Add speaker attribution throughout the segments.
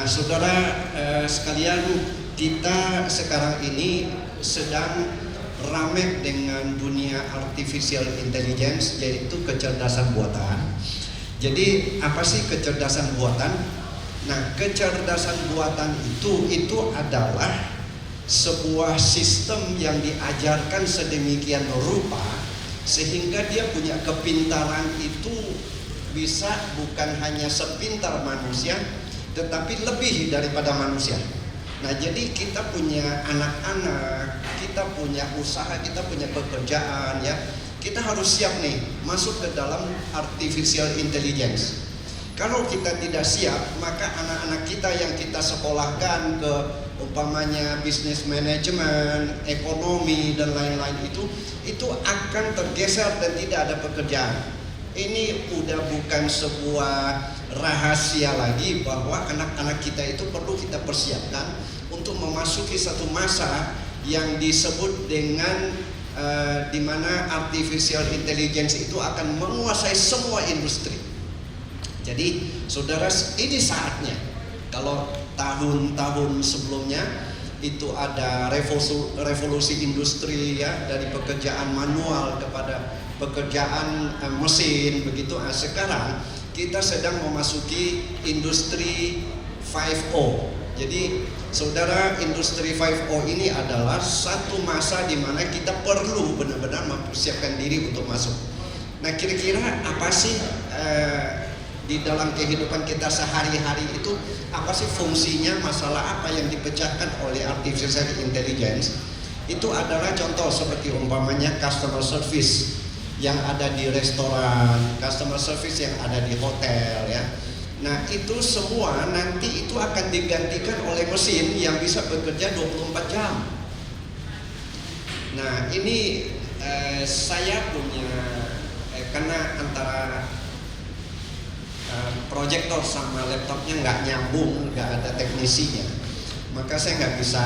Speaker 1: Saudara sekalian, kita sekarang ini sedang ramai dengan dunia artificial intelligence, yaitu kecerdasan buatan. Jadi apa sih kecerdasan buatan? Nah, kecerdasan buatan itu adalah sebuah sistem yang diajarkan sedemikian rupa sehingga dia punya kepintaran itu bisa bukan hanya sepintar manusia, tetapi lebih daripada manusia. Nah, jadi kita punya anak-anak, kita punya usaha, kita punya pekerjaan, ya. Kita harus siap nih masuk ke dalam artificial intelligence. Kalau kita tidak siap, maka anak-anak kita yang kita sekolahkan ke umpamanya bisnis manajemen, ekonomi dan lain-lain itu akan tergeser dan tidak ada pekerjaan. Ini udah bukan sebuah rahasia lagi bahwa anak-anak kita itu perlu kita persiapkan untuk memasuki satu masa yang disebut dengan di mana artificial intelligence itu akan menguasai semua industri. Jadi saudara, ini saatnya. Kalau tahun-tahun sebelumnya itu ada revolusi industri, ya, dari pekerjaan manual kepada pekerjaan mesin begitu. Sekarang kita sedang memasuki industri 5.0. Jadi saudara, industri 5.0 ini adalah satu masa di mana kita perlu benar-benar mempersiapkan diri untuk masuk. Nah, kira-kira apa sih di dalam kehidupan kita sehari-hari itu, apa sih fungsinya, masalah apa yang dipecahkan oleh artificial intelligence? Itu adalah contoh seperti umpamanya customer service yang ada di restoran, customer service yang ada di hotel, ya. Nah, itu semua nanti itu akan digantikan oleh mesin yang bisa bekerja 24 jam. Nah, ini saya punya karena antara proyektor sama laptopnya nggak nyambung, nggak ada teknisinya, maka saya nggak bisa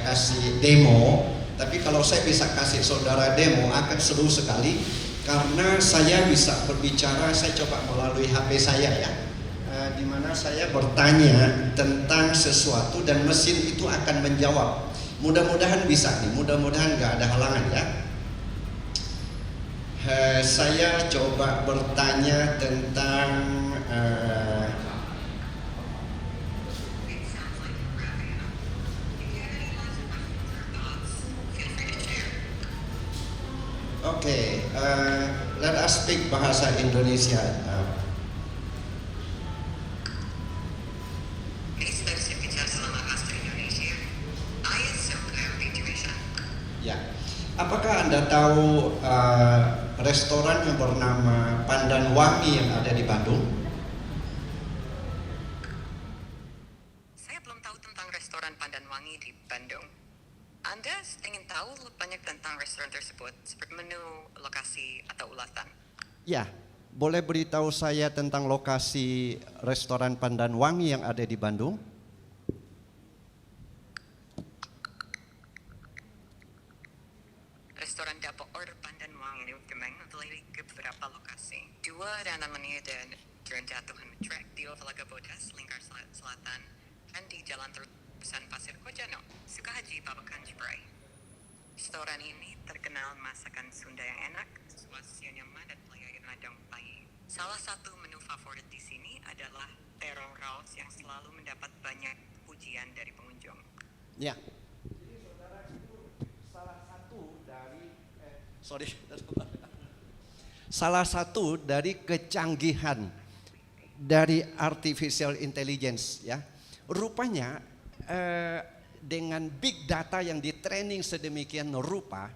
Speaker 1: kasih demo. Tapi kalau saya bisa kasih saudara demo akan seru sekali, karena saya bisa berbicara. Saya coba melalui HP saya, ya, di mana saya bertanya tentang sesuatu dan mesin itu akan menjawab. Mudah-mudahan bisa nih, mudah-mudahan nggak ada halangan, ya. Saya coba bertanya tentang let us speak bahasa Indonesia. Ya, apakah Anda tahu restoran yang bernama Pandan Wangi yang ada di Bandung?
Speaker 2: Saya belum tahu tentang restoran Pandan Wangi di Bandung. Anda ingin tahu banyak tentang restoran tersebut, seperti menu, lokasi, atau ulasan?
Speaker 1: Ya, boleh beritahu saya tentang lokasi restoran Pandan Wangi yang ada di Bandung?
Speaker 2: Restoran Dapur Pandan Wangi memiliki beberapa lokasi. 2 Ranamani dan Jatuhan Trek di Telaga Bodas, Lingkar Selatan, dan di Jalan Terusan Pasir Kojano, Sukahaji, Babakan, Jebrai. Restoran ini terkenal masakan Sunda yang enak, suasana nyaman, dan pelayanan yang baik. Salah satu menu favorit di sini adalah terong raus yang selalu mendapat banyak pujian dari pengunjung.
Speaker 1: Ya. Jadi saudara, itu salah satu dari salah satu dari kecanggihan dari artificial intelligence, ya. Rupanya dengan big data yang di training sedemikian rupa,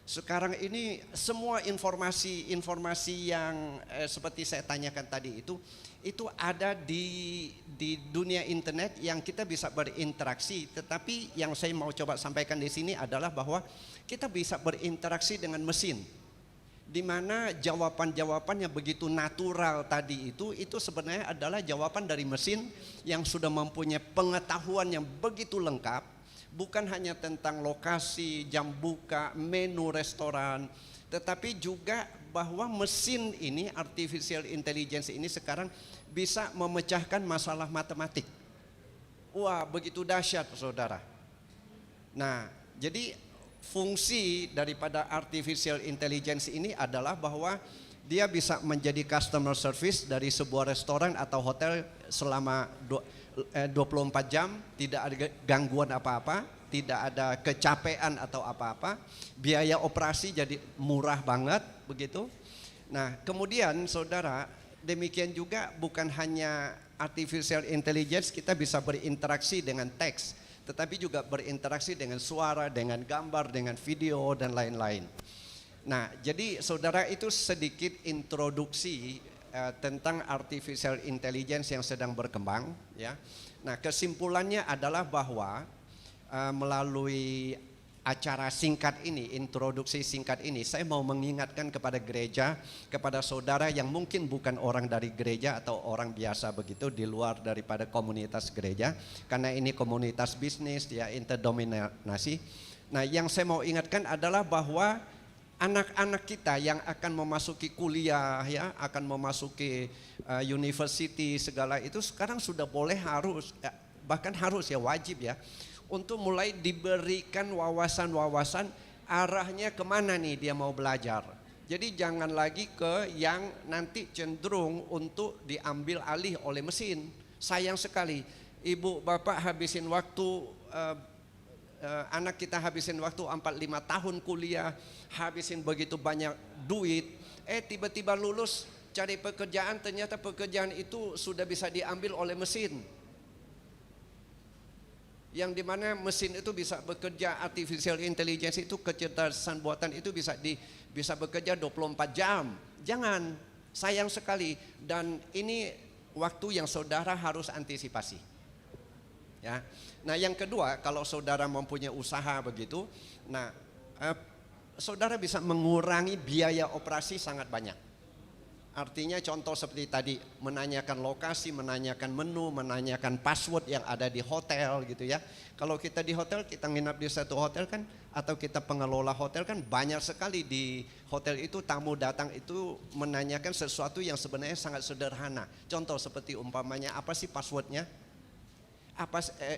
Speaker 1: sekarang ini semua informasi yang seperti saya tanyakan tadi itu ada di dunia internet yang kita bisa berinteraksi. Tetapi yang saya mau coba sampaikan di sini adalah bahwa kita bisa berinteraksi dengan mesin, di mana jawaban-jawaban yang begitu natural tadi itu sebenarnya adalah jawaban dari mesin yang sudah mempunyai pengetahuan yang begitu lengkap, bukan hanya tentang lokasi, jam buka, menu restoran, tetapi juga bahwa mesin ini, artificial intelligence ini sekarang bisa memecahkan masalah matematik. Wah, begitu dahsyat, saudara. Nah, jadi fungsi daripada artificial intelligence ini adalah bahwa dia bisa menjadi customer service dari sebuah restoran atau hotel selama 24 jam, tidak ada gangguan apa-apa, tidak ada kecapean atau apa-apa, biaya operasi jadi murah banget, begitu. Nah, kemudian saudara, demikian juga bukan hanya artificial intelligence, kita bisa berinteraksi dengan teks, tetapi juga berinteraksi dengan suara, dengan gambar, dengan video, dan lain-lain. Nah, jadi saudara, itu sedikit introduksi tentang artificial intelligence yang sedang berkembang, ya. Nah, kesimpulannya adalah bahwa melalui acara singkat ini, introduksi singkat ini, saya mau mengingatkan kepada gereja, kepada saudara yang mungkin bukan orang dari gereja atau orang biasa begitu di luar daripada komunitas gereja, karena ini komunitas bisnis, ya, interdominasi. Nah, yang saya mau ingatkan adalah bahwa anak-anak kita yang akan memasuki kuliah, ya, akan memasuki university segala itu sekarang sudah boleh, harus, bahkan harus, ya, wajib, ya, untuk mulai diberikan wawasan-wawasan arahnya kemana nih dia mau belajar. Jadi jangan lagi ke yang nanti cenderung untuk diambil alih oleh mesin. Sayang sekali, ibu bapak habisin waktu, anak kita habisin waktu 4-5 tahun kuliah, habisin begitu banyak duit, tiba-tiba lulus cari pekerjaan, ternyata pekerjaan itu sudah bisa diambil oleh mesin. Yang dimana mesin itu bisa bekerja, artificial intelligence itu, kecerdasan buatan itu bisa bekerja 24 jam. Jangan, sayang sekali. Dan ini waktu yang saudara harus antisipasi. Ya. Nah, yang kedua, kalau saudara mempunyai usaha begitu, nah, saudara bisa mengurangi biaya operasi sangat banyak. Artinya contoh seperti tadi, menanyakan lokasi, menanyakan menu, menanyakan password yang ada di hotel gitu, ya. Kalau kita di hotel, kita nginap di satu hotel kan, atau kita pengelola hotel kan, banyak sekali di hotel itu tamu datang itu menanyakan sesuatu yang sebenarnya sangat sederhana. Contoh seperti umpamanya, apa sih passwordnya?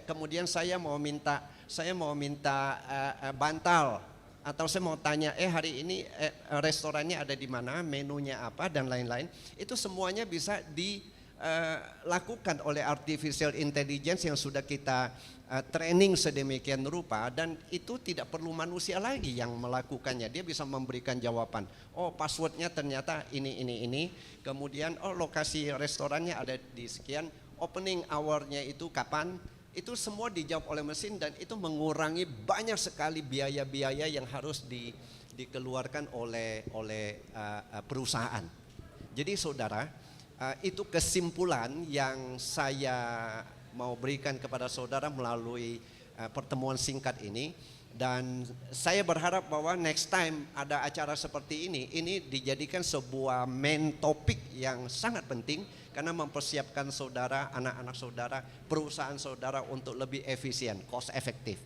Speaker 1: Kemudian saya mau minta bantal. Atau saya mau tanya, hari ini restorannya ada di mana, menunya apa, dan lain-lain. Itu semuanya bisa dilakukan oleh artificial intelligence yang sudah kita training sedemikian rupa, dan itu tidak perlu manusia lagi yang melakukannya. Dia bisa memberikan jawaban. Oh, passwordnya ternyata ini. Kemudian, lokasi restorannya ada di sekian, opening hour-nya itu kapan. Itu semua dijawab oleh mesin, dan itu mengurangi banyak sekali biaya-biaya yang harus dikeluarkan oleh perusahaan. Jadi saudara, itu kesimpulan yang saya mau berikan kepada saudara melalui pertemuan singkat ini. Dan saya berharap bahwa next time ada acara seperti ini dijadikan sebuah main topik yang sangat penting, karena mempersiapkan saudara, anak-anak saudara, perusahaan saudara untuk lebih efisien, cost efektif.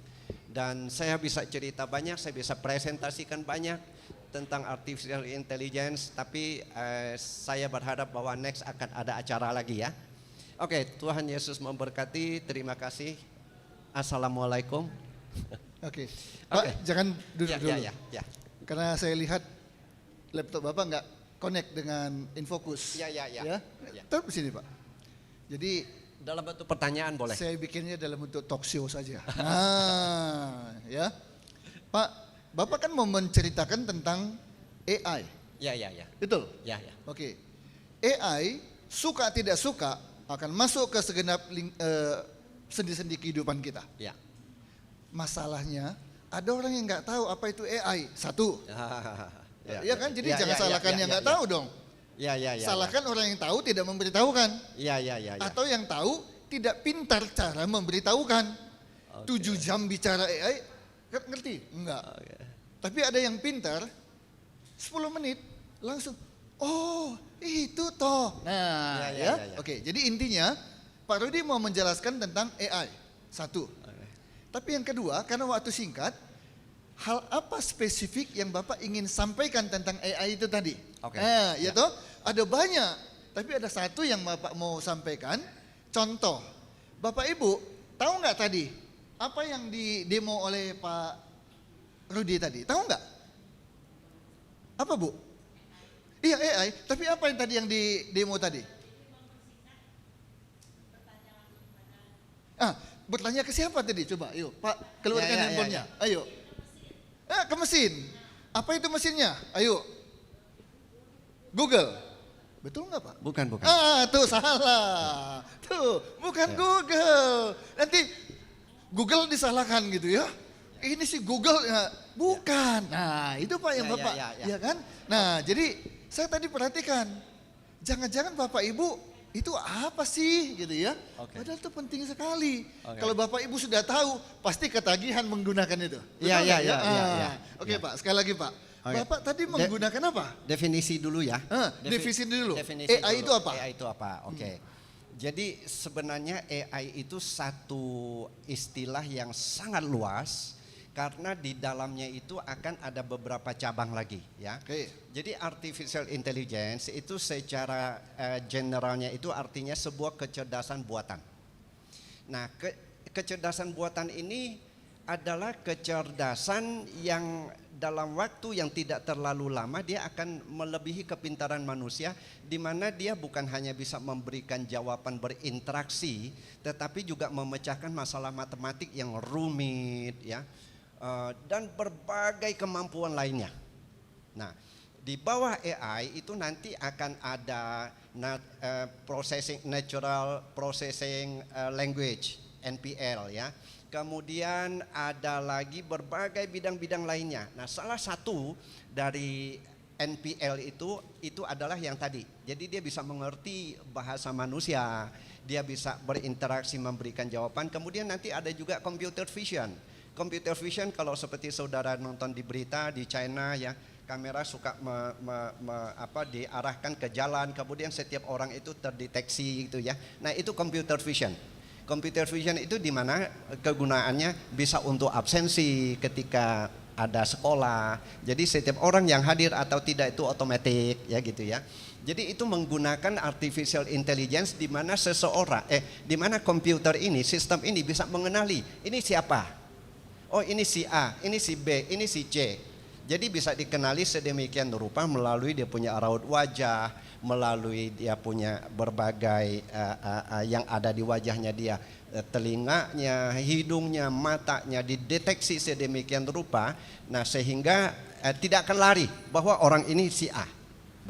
Speaker 1: Dan saya bisa cerita banyak, saya bisa presentasikan banyak tentang artificial intelligence, tapi saya berharap bahwa next akan ada acara lagi, ya. Oke, Tuhan Yesus memberkati. Terima kasih. Assalamualaikum.
Speaker 3: Oke, Pak, jangan duduk dulu.
Speaker 1: Ya.
Speaker 3: Karena saya lihat laptop Bapak nggak connect dengan Infocus.
Speaker 1: Ya.
Speaker 3: Tetap di sini, Pak. Jadi
Speaker 1: dalam bentuk pertanyaan boleh.
Speaker 3: Saya bikinnya dalam bentuk talk show saja. Nah, ya. Pak, Bapak kan mau menceritakan tentang AI.
Speaker 1: Ya.
Speaker 3: Betul?
Speaker 1: Ya.
Speaker 3: Oke. AI suka tidak suka akan masuk ke segenap sendi-sendi kehidupan kita.
Speaker 1: Ya.
Speaker 3: Masalahnya ada orang yang nggak tahu apa itu AI. Satu. Ya kan, jadi jangan salahkan yang nggak tahu dong.
Speaker 1: Ya.
Speaker 3: Salahkan orang yang tahu tidak memberitahukan.
Speaker 1: Ya.
Speaker 3: Atau yang tahu tidak pintar cara memberitahukan. 7 jam bicara AI, ngerti? Enggak. Tapi ada yang pintar, 10 menit langsung, oh itu toh. Nah, ya. Oke, jadi intinya Pak Rudi mau menjelaskan tentang AI. Satu. Tapi yang kedua, karena waktu singkat, hal apa spesifik yang Bapak ingin sampaikan tentang AI itu tadi? Ya toh, ada banyak, tapi ada satu yang Bapak mau sampaikan. Contoh, Bapak Ibu tahu nggak tadi apa yang di demo oleh Pak Rudi tadi? Tahu nggak? Apa Bu? Iya AI, tapi apa yang tadi yang di demo tadi? Bertanya ke siapa tadi? Coba, ayo Pak, keluarkan handphonenya. Ayo. Ke mesin. Apa itu mesinnya? Ayo. Google. Betul nggak Pak?
Speaker 4: Bukan.
Speaker 3: Tuh salah. Tuh, bukan Google. Nanti Google disalahkan gitu ya. Ini sih Google, bukan. Nah, itu Pak yang Bapak, ya kan? Nah, jadi saya tadi perhatikan. Jangan-jangan Bapak Ibu itu apa sih gitu ya? Padahal itu penting sekali. Kalau Bapak Ibu sudah tahu, pasti ketagihan menggunakan itu.
Speaker 4: Iya.
Speaker 3: Oke Pak, sekali lagi Pak. Bapak tadi menggunakan apa?
Speaker 4: Definisi dulu ya.
Speaker 3: Definisi dulu.
Speaker 4: Definisi
Speaker 3: AI
Speaker 4: dulu.
Speaker 3: itu apa?
Speaker 4: AI itu apa? Oke. Jadi sebenarnya AI itu satu istilah yang sangat luas karena di dalamnya itu akan ada beberapa cabang lagi ya. Jadi artificial intelligence itu secara generalnya itu artinya sebuah kecerdasan buatan. Nah, kecerdasan buatan ini adalah kecerdasan yang dalam waktu yang tidak terlalu lama dia akan melebihi kepintaran manusia, di mana dia bukan hanya bisa memberikan jawaban berinteraksi tetapi juga memecahkan masalah matematik yang rumit ya. Dan berbagai kemampuan lainnya. Nah, di bawah AI itu nanti akan ada natural processing language (NPL) ya. Kemudian ada lagi berbagai bidang-bidang lainnya. Nah, salah satu dari NPL itu adalah yang tadi. Jadi dia bisa mengerti bahasa manusia, dia bisa berinteraksi memberikan jawaban. Kemudian nanti ada juga computer vision. Computer vision kalau seperti saudara nonton di berita di China ya, kamera suka diarahkan ke jalan, kemudian setiap orang itu terdeteksi gitu ya. Nah, itu computer vision. Computer vision itu di mana kegunaannya bisa untuk absensi ketika ada sekolah. Jadi setiap orang yang hadir atau tidak itu otomatis ya gitu ya. Jadi itu menggunakan artificial intelligence di mana di mana komputer ini, sistem ini bisa mengenali ini siapa. Oh, ini si A, ini si B, ini si C. Jadi bisa dikenali sedemikian rupa melalui dia punya raut wajah, melalui dia punya berbagai yang ada di wajahnya dia, telinganya, hidungnya, matanya dideteksi sedemikian rupa. Nah, sehingga tidak akan lari bahwa orang ini si A.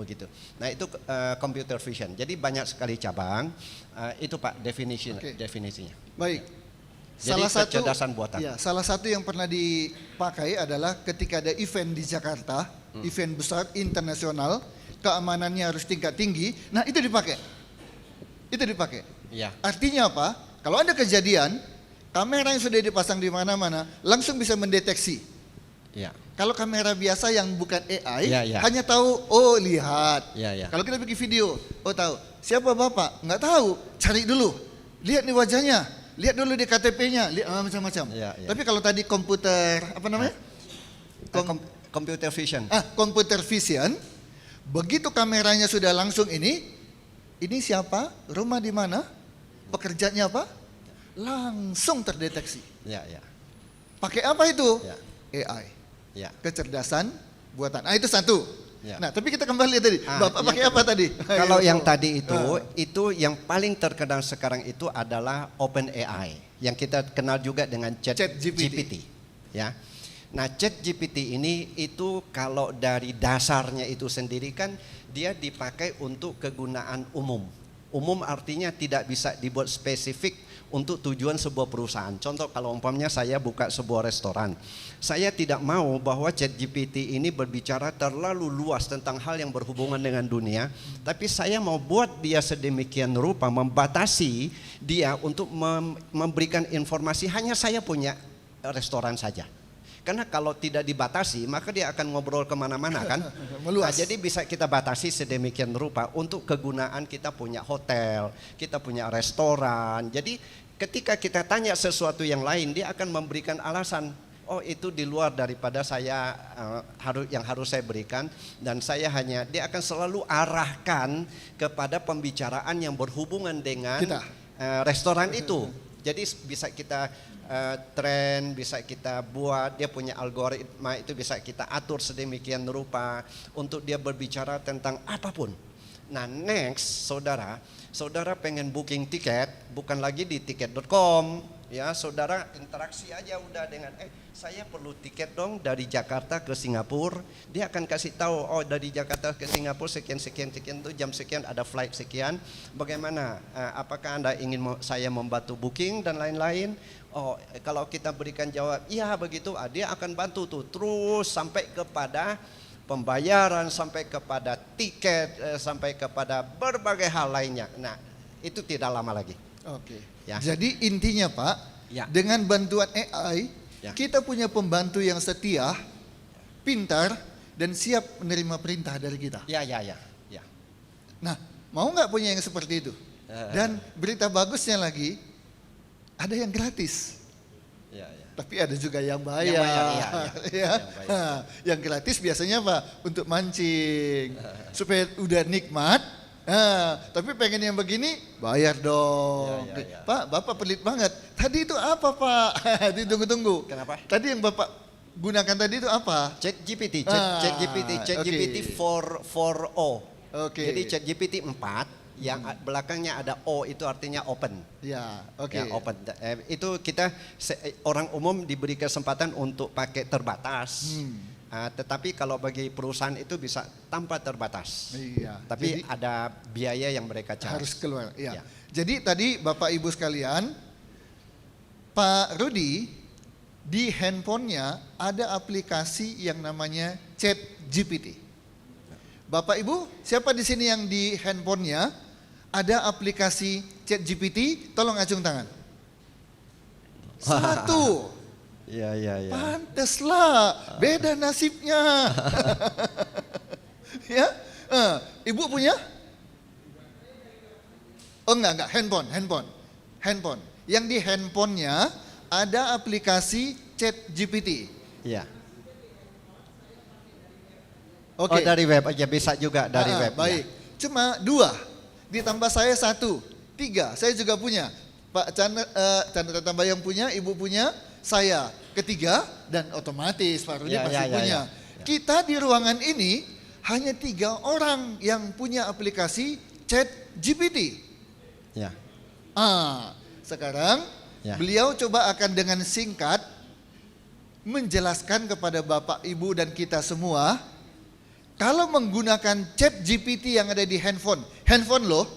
Speaker 4: Begitu. Nah, itu computer vision. Jadi banyak sekali cabang. Itu Pak definisinya.
Speaker 3: Baik.
Speaker 4: Jadi kecerdasan buatan.
Speaker 3: Ya, salah satu yang pernah dipakai adalah ketika ada event di Jakarta, event besar internasional, keamanannya harus tingkat tinggi. Nah, itu dipakai.
Speaker 4: Ya.
Speaker 3: Artinya apa? Kalau ada kejadian, kamera yang sudah dipasang di mana-mana langsung bisa mendeteksi.
Speaker 4: Ya.
Speaker 3: Kalau kamera biasa yang bukan AI,
Speaker 4: ya.
Speaker 3: hanya tahu, oh lihat.
Speaker 4: Ya.
Speaker 3: Kalau kita bikin video, oh tahu. Siapa bapak? Nggak tahu. Cari dulu. Lihat nih wajahnya. Lihat dulu di KTP-nya, lihat macam-macam.
Speaker 4: Ya.
Speaker 3: Tapi kalau tadi komputer, apa namanya?
Speaker 4: Computer vision.
Speaker 3: Computer vision. Begitu kameranya sudah langsung ini siapa? Rumah di mana? Pekerjaannya apa? Langsung terdeteksi.
Speaker 4: Ya.
Speaker 3: Pakai apa itu?
Speaker 4: Ya.
Speaker 3: AI.
Speaker 4: Ya.
Speaker 3: Kecerdasan buatan. Itu satu.
Speaker 4: Ya.
Speaker 3: Nah, tapi kita kembali tadi. Bapak pakai apa tadi?
Speaker 4: Kalau yang tadi itu yang paling terkenal sekarang itu adalah OpenAI, yang kita kenal juga dengan ChatGPT. Ya. Nah, ChatGPT ini itu kalau dari dasarnya itu sendiri kan dia dipakai untuk kegunaan umum. Umum artinya tidak bisa dibuat spesifik untuk tujuan sebuah perusahaan. Contoh kalau umpamanya saya buka sebuah restoran, saya tidak mau bahwa ChatGPT ini berbicara terlalu luas tentang hal yang berhubungan dengan dunia, tapi saya mau buat dia sedemikian rupa, membatasi dia untuk memberikan informasi hanya saya punya restoran saja. Karena kalau tidak dibatasi maka dia akan ngobrol kemana-mana kan. Meluas. Nah, jadi bisa kita batasi sedemikian rupa untuk kegunaan kita punya hotel, kita punya restoran. Jadi ketika kita tanya sesuatu yang lain dia akan memberikan alasan. Oh, itu di luar daripada saya yang harus saya berikan, dan dia akan selalu arahkan kepada pembicaraan yang berhubungan dengan restoran itu. Jadi bisa kita train, bisa kita buat, dia punya algoritma itu bisa kita atur sedemikian rupa untuk dia berbicara tentang apapun. Nah next, saudara pengen booking tiket, bukan lagi di tiket.com, ya saudara interaksi aja udah dengan, saya perlu tiket dong dari Jakarta ke Singapura. Dia akan kasih tahu, oh dari Jakarta ke Singapura sekian tuh jam sekian ada flight sekian. Bagaimana? Apakah Anda ingin saya membantu booking dan lain-lain? Oh kalau kita berikan jawab, iya begitu, dia akan bantu tuh terus sampai kepada pembayaran, sampai kepada tiket, sampai kepada berbagai hal lainnya. Nah itu tidak lama lagi.
Speaker 3: Oke.
Speaker 4: Ya.
Speaker 3: Jadi intinya Pak,
Speaker 4: Ya.
Speaker 3: dengan bantuan AI,
Speaker 4: Ya.
Speaker 3: kita punya pembantu yang setia, pintar, dan siap menerima perintah dari kita.
Speaker 4: Ya.
Speaker 3: Nah, mau nggak punya yang seperti itu? Dan berita bagusnya lagi, ada yang gratis.
Speaker 4: Ya.
Speaker 3: Tapi ada juga yang bayar.
Speaker 4: Yang bayar, iya.
Speaker 3: Ya.
Speaker 4: Yang bayar.
Speaker 3: Nah, yang gratis biasanya Pak untuk mancing, supaya udah nikmat. Nah, tapi pengen yang begini bayar dong.
Speaker 4: Ya.
Speaker 3: Pak, Bapak pelit banget. Tadi itu apa Pak? Ditunggu-tunggu.
Speaker 4: Kenapa?
Speaker 3: Tadi yang Bapak gunakan tadi itu apa?
Speaker 4: ChatGPT,
Speaker 3: Ah,
Speaker 4: ChatGPT
Speaker 3: oke.
Speaker 4: 4.0.
Speaker 3: Oke.
Speaker 4: Jadi ChatGPT 4 yang belakangnya ada O itu artinya open.
Speaker 3: Ya, oke.
Speaker 4: Ya, open. Itu kita orang umum diberi kesempatan untuk pakai terbatas. Tetapi kalau bagi perusahaan itu bisa tanpa terbatas.
Speaker 3: Iya.
Speaker 4: Tapi
Speaker 3: Jadi
Speaker 4: ada biaya yang mereka charge.
Speaker 3: harus keluar. Ya.
Speaker 4: Ya.
Speaker 3: Jadi tadi Bapak Ibu sekalian, Pak Rudi di handphonenya ada aplikasi yang namanya ChatGPT. Bapak Ibu, siapa di sini yang di handphonenya ada aplikasi ChatGPT? Tolong acung tangan. Satu.
Speaker 4: Ya.
Speaker 3: Pantaslah, beda nasibnya. Ya, Ibu punya? Oh enggak, handphone. Yang di handphonenya ada aplikasi ChatGPT.
Speaker 4: Ya.
Speaker 3: Oke.
Speaker 4: Oh dari web aja bisa juga dari web.
Speaker 3: Baik. Cuma 2, ditambah saya 1, 3. Saya juga punya. Pak Chandra Tambayang punya, Ibu punya, saya ketiga, dan otomatis Pak Rudi pasti punya.
Speaker 4: Ya.
Speaker 3: Kita di ruangan ini hanya 3 orang yang punya aplikasi ChatGPT.
Speaker 4: Ya.
Speaker 3: Sekarang
Speaker 4: Ya.
Speaker 3: beliau coba akan dengan singkat menjelaskan kepada Bapak, Ibu, dan kita semua, kalau menggunakan ChatGPT yang ada di handphone loh,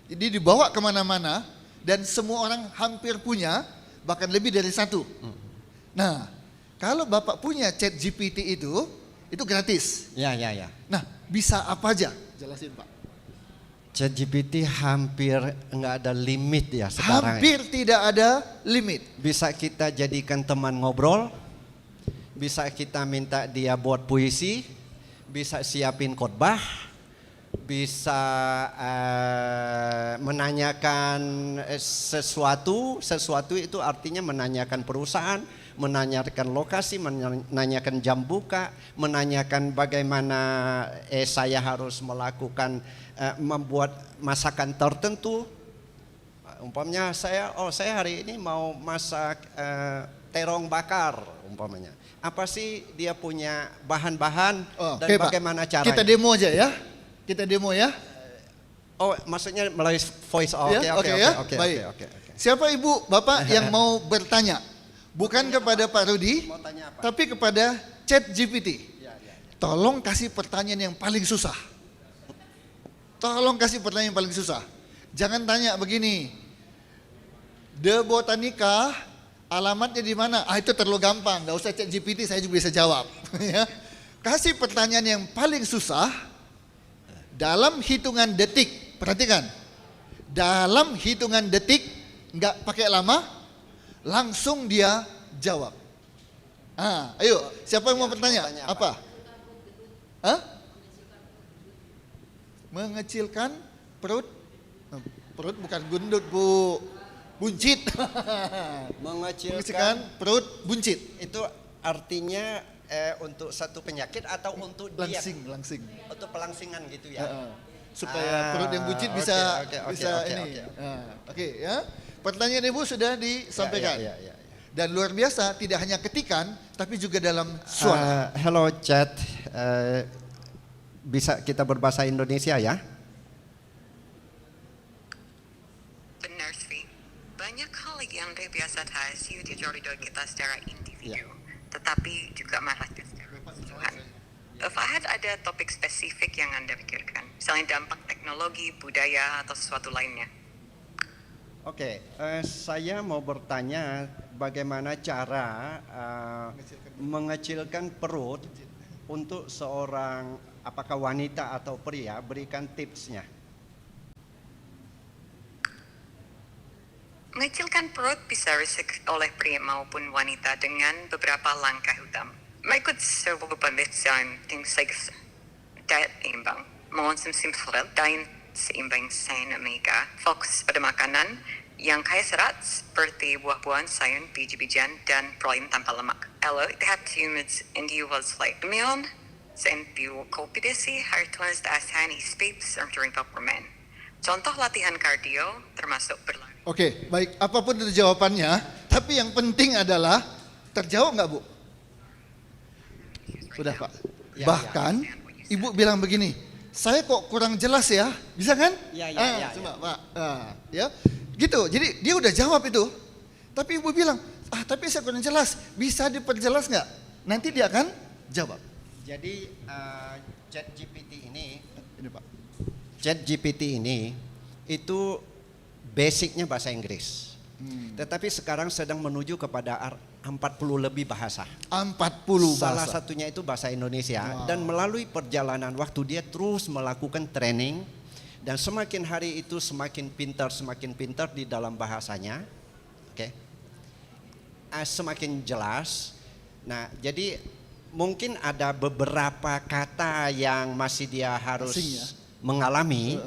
Speaker 3: jadi dibawa kemana-mana, dan semua orang hampir punya, bahkan lebih dari 1. Nah, kalau Bapak punya ChatGPT itu gratis.
Speaker 4: Ya.
Speaker 3: Nah, bisa apa aja? Jelasin Pak.
Speaker 4: ChatGPT hampir nggak ada limit ya sekarang.
Speaker 3: Hampir tidak ada limit.
Speaker 4: Bisa kita jadikan teman ngobrol, bisa kita minta dia buat puisi, bisa siapin khotbah, bisa menanyakan sesuatu itu artinya menanyakan perusahaan, menanyakan lokasi, menanyakan jam buka, menanyakan bagaimana saya harus melakukan membuat masakan tertentu. Umpamanya saya hari ini mau masak terong bakar umpamanya. Apa sih dia punya bahan-bahan dan
Speaker 3: oke,
Speaker 4: bagaimana
Speaker 3: Pak.
Speaker 4: caranya?
Speaker 3: Kita demo aja ya. Kita demo ya.
Speaker 4: Oh, maksudnya melalui voice. Oke.
Speaker 3: Baik. Siapa Ibu, Bapak yang mau bertanya? Bukan kepada Pak Rudi,
Speaker 4: Mau tanya apa?
Speaker 3: tapi kepada ChatGPT.
Speaker 4: Ya.
Speaker 3: Tolong kasih pertanyaan yang paling susah. Jangan tanya begini. The Botanica alamatnya di mana? Itu terlalu gampang, nggak usah ChatGPT, saya juga bisa jawab. Ya. Kasih pertanyaan yang paling susah dalam hitungan detik. Perhatikan, dalam hitungan detik, nggak pakai lama, langsung dia jawab. Ayo, siapa yang mau bertanya? Apa? Mengecilkan perut? Perut bukan gendut Bu, buncit. Mengecilkan perut buncit.
Speaker 4: Itu artinya untuk satu penyakit atau untuk diet?
Speaker 3: Langsing.
Speaker 4: Untuk pelangsingan gitu ya.
Speaker 3: Supaya perut yang buncit bisa
Speaker 4: oke,
Speaker 3: ini.
Speaker 4: oke.
Speaker 3: Oke ya. pertanyaan Ibu sudah disampaikan.
Speaker 4: Ya.
Speaker 3: Dan luar biasa, tidak hanya ketikan, tapi juga dalam suara.
Speaker 4: Hello chat, bisa kita berbahasa Indonesia ya?
Speaker 2: Benar sih. Banyak hal yang biasa terhasil di jodoh kita secara individu, tetapi juga merata secara keseluruhan. Fahad, ada topik spesifik yang Anda pikirkan, misalnya dampak teknologi, budaya, atau sesuatu lainnya?
Speaker 4: Oke, saya mau bertanya bagaimana cara mengecilkan perut untuk seorang apakah wanita atau pria, berikan tipsnya.
Speaker 2: Mengecilkan perut bisa risiko oleh pria maupun wanita dengan beberapa langkah utama. Mengikut sebuah pemeriksaan yang diet imbang, mengonsumsi diet seimbang sayur omega, fokus pada makanan yang kaya serat seperti buah-buahan, sayur, biji-bijian, dan protein tanpa lemak. Lalu, tahap humans individuals like meal, sen biokopidasi, hartuas dasan ispip, drink permen. Contoh latihan kardio termasuk berlari.
Speaker 3: Oke, baik. Apapun itu jawabannya, tapi yang penting adalah terjawab nggak Bu? Sudah Pak.
Speaker 4: Ya,
Speaker 3: Bahkan Ibu bilang begini, saya kok kurang jelas ya, bisa kan?
Speaker 4: Ya.
Speaker 3: Coba Pak. Ya, gitu. Jadi dia udah jawab itu, tapi Ibu bilang, tapi saya kurang jelas, bisa diperjelas nggak? Nanti dia akan jawab.
Speaker 4: Jadi ChatGPT ini
Speaker 3: Pak.
Speaker 4: ChatGPT ini itu basicnya bahasa Inggris. Tetapi sekarang sedang menuju kepada 40 lebih bahasa.
Speaker 3: 40
Speaker 4: Salah
Speaker 3: bahasa.
Speaker 4: satunya itu bahasa Indonesia.
Speaker 3: Wow.
Speaker 4: Dan melalui perjalanan waktu dia terus melakukan training. Dan semakin hari itu semakin pintar di dalam bahasanya. Oke. Semakin jelas. Nah, jadi mungkin ada beberapa kata yang masih dia harus
Speaker 3: Asing ya?
Speaker 4: mengalami.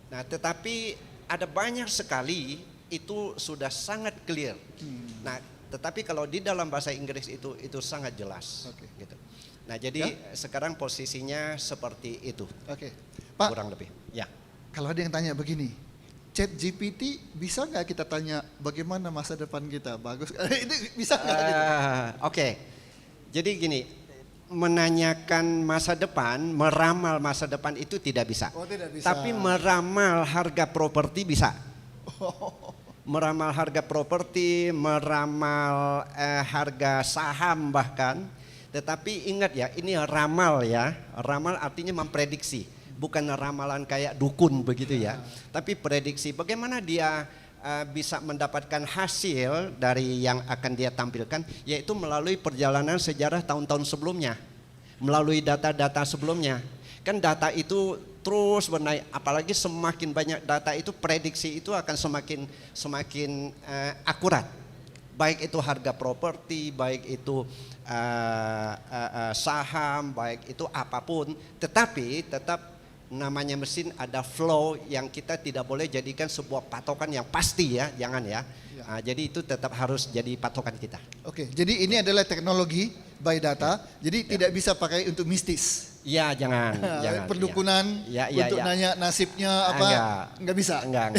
Speaker 4: Nah, tetapi ada banyak sekali itu sudah sangat clear. Nah, tetapi kalau di dalam bahasa Inggris itu sangat jelas.
Speaker 3: Oke.
Speaker 4: Gitu. Nah, jadi sekarang posisinya seperti itu.
Speaker 3: Oke. Pak,
Speaker 4: Kurang lebih. Ya.
Speaker 3: kalau ada yang tanya begini, ChatGPT bisa nggak kita tanya bagaimana masa depan kita? Bagus. Itu bisa nggak? Gitu?
Speaker 4: Oke. Jadi gini, menanyakan masa depan, meramal masa depan itu tidak bisa.
Speaker 3: Oh, tidak bisa.
Speaker 4: Tapi meramal harga properti bisa. Meramal harga properti, meramal harga saham bahkan. Tetapi ingat ya, ini ramal ya. Ramal artinya memprediksi, bukan ramalan kayak dukun begitu ya. Tapi prediksi bagaimana dia bisa mendapatkan hasil dari yang akan dia tampilkan, yaitu melalui perjalanan sejarah tahun-tahun sebelumnya, melalui data-data sebelumnya. Kan data itu terus bernaik, apalagi semakin banyak data itu, prediksi itu akan semakin akurat. Baik itu harga properti, baik itu saham, baik itu apapun, tetapi tetap namanya mesin ada flow yang kita tidak boleh jadikan sebuah patokan yang pasti ya, jangan ya. Jadi itu tetap harus jadi patokan kita.
Speaker 3: Oke, jadi ini adalah teknologi by data, jadi tidak bisa pakai untuk mistis.
Speaker 4: Ya jangan.
Speaker 3: Perdukunan untuk nanya nasibnya apa, nggak bisa.
Speaker 4: Enggak.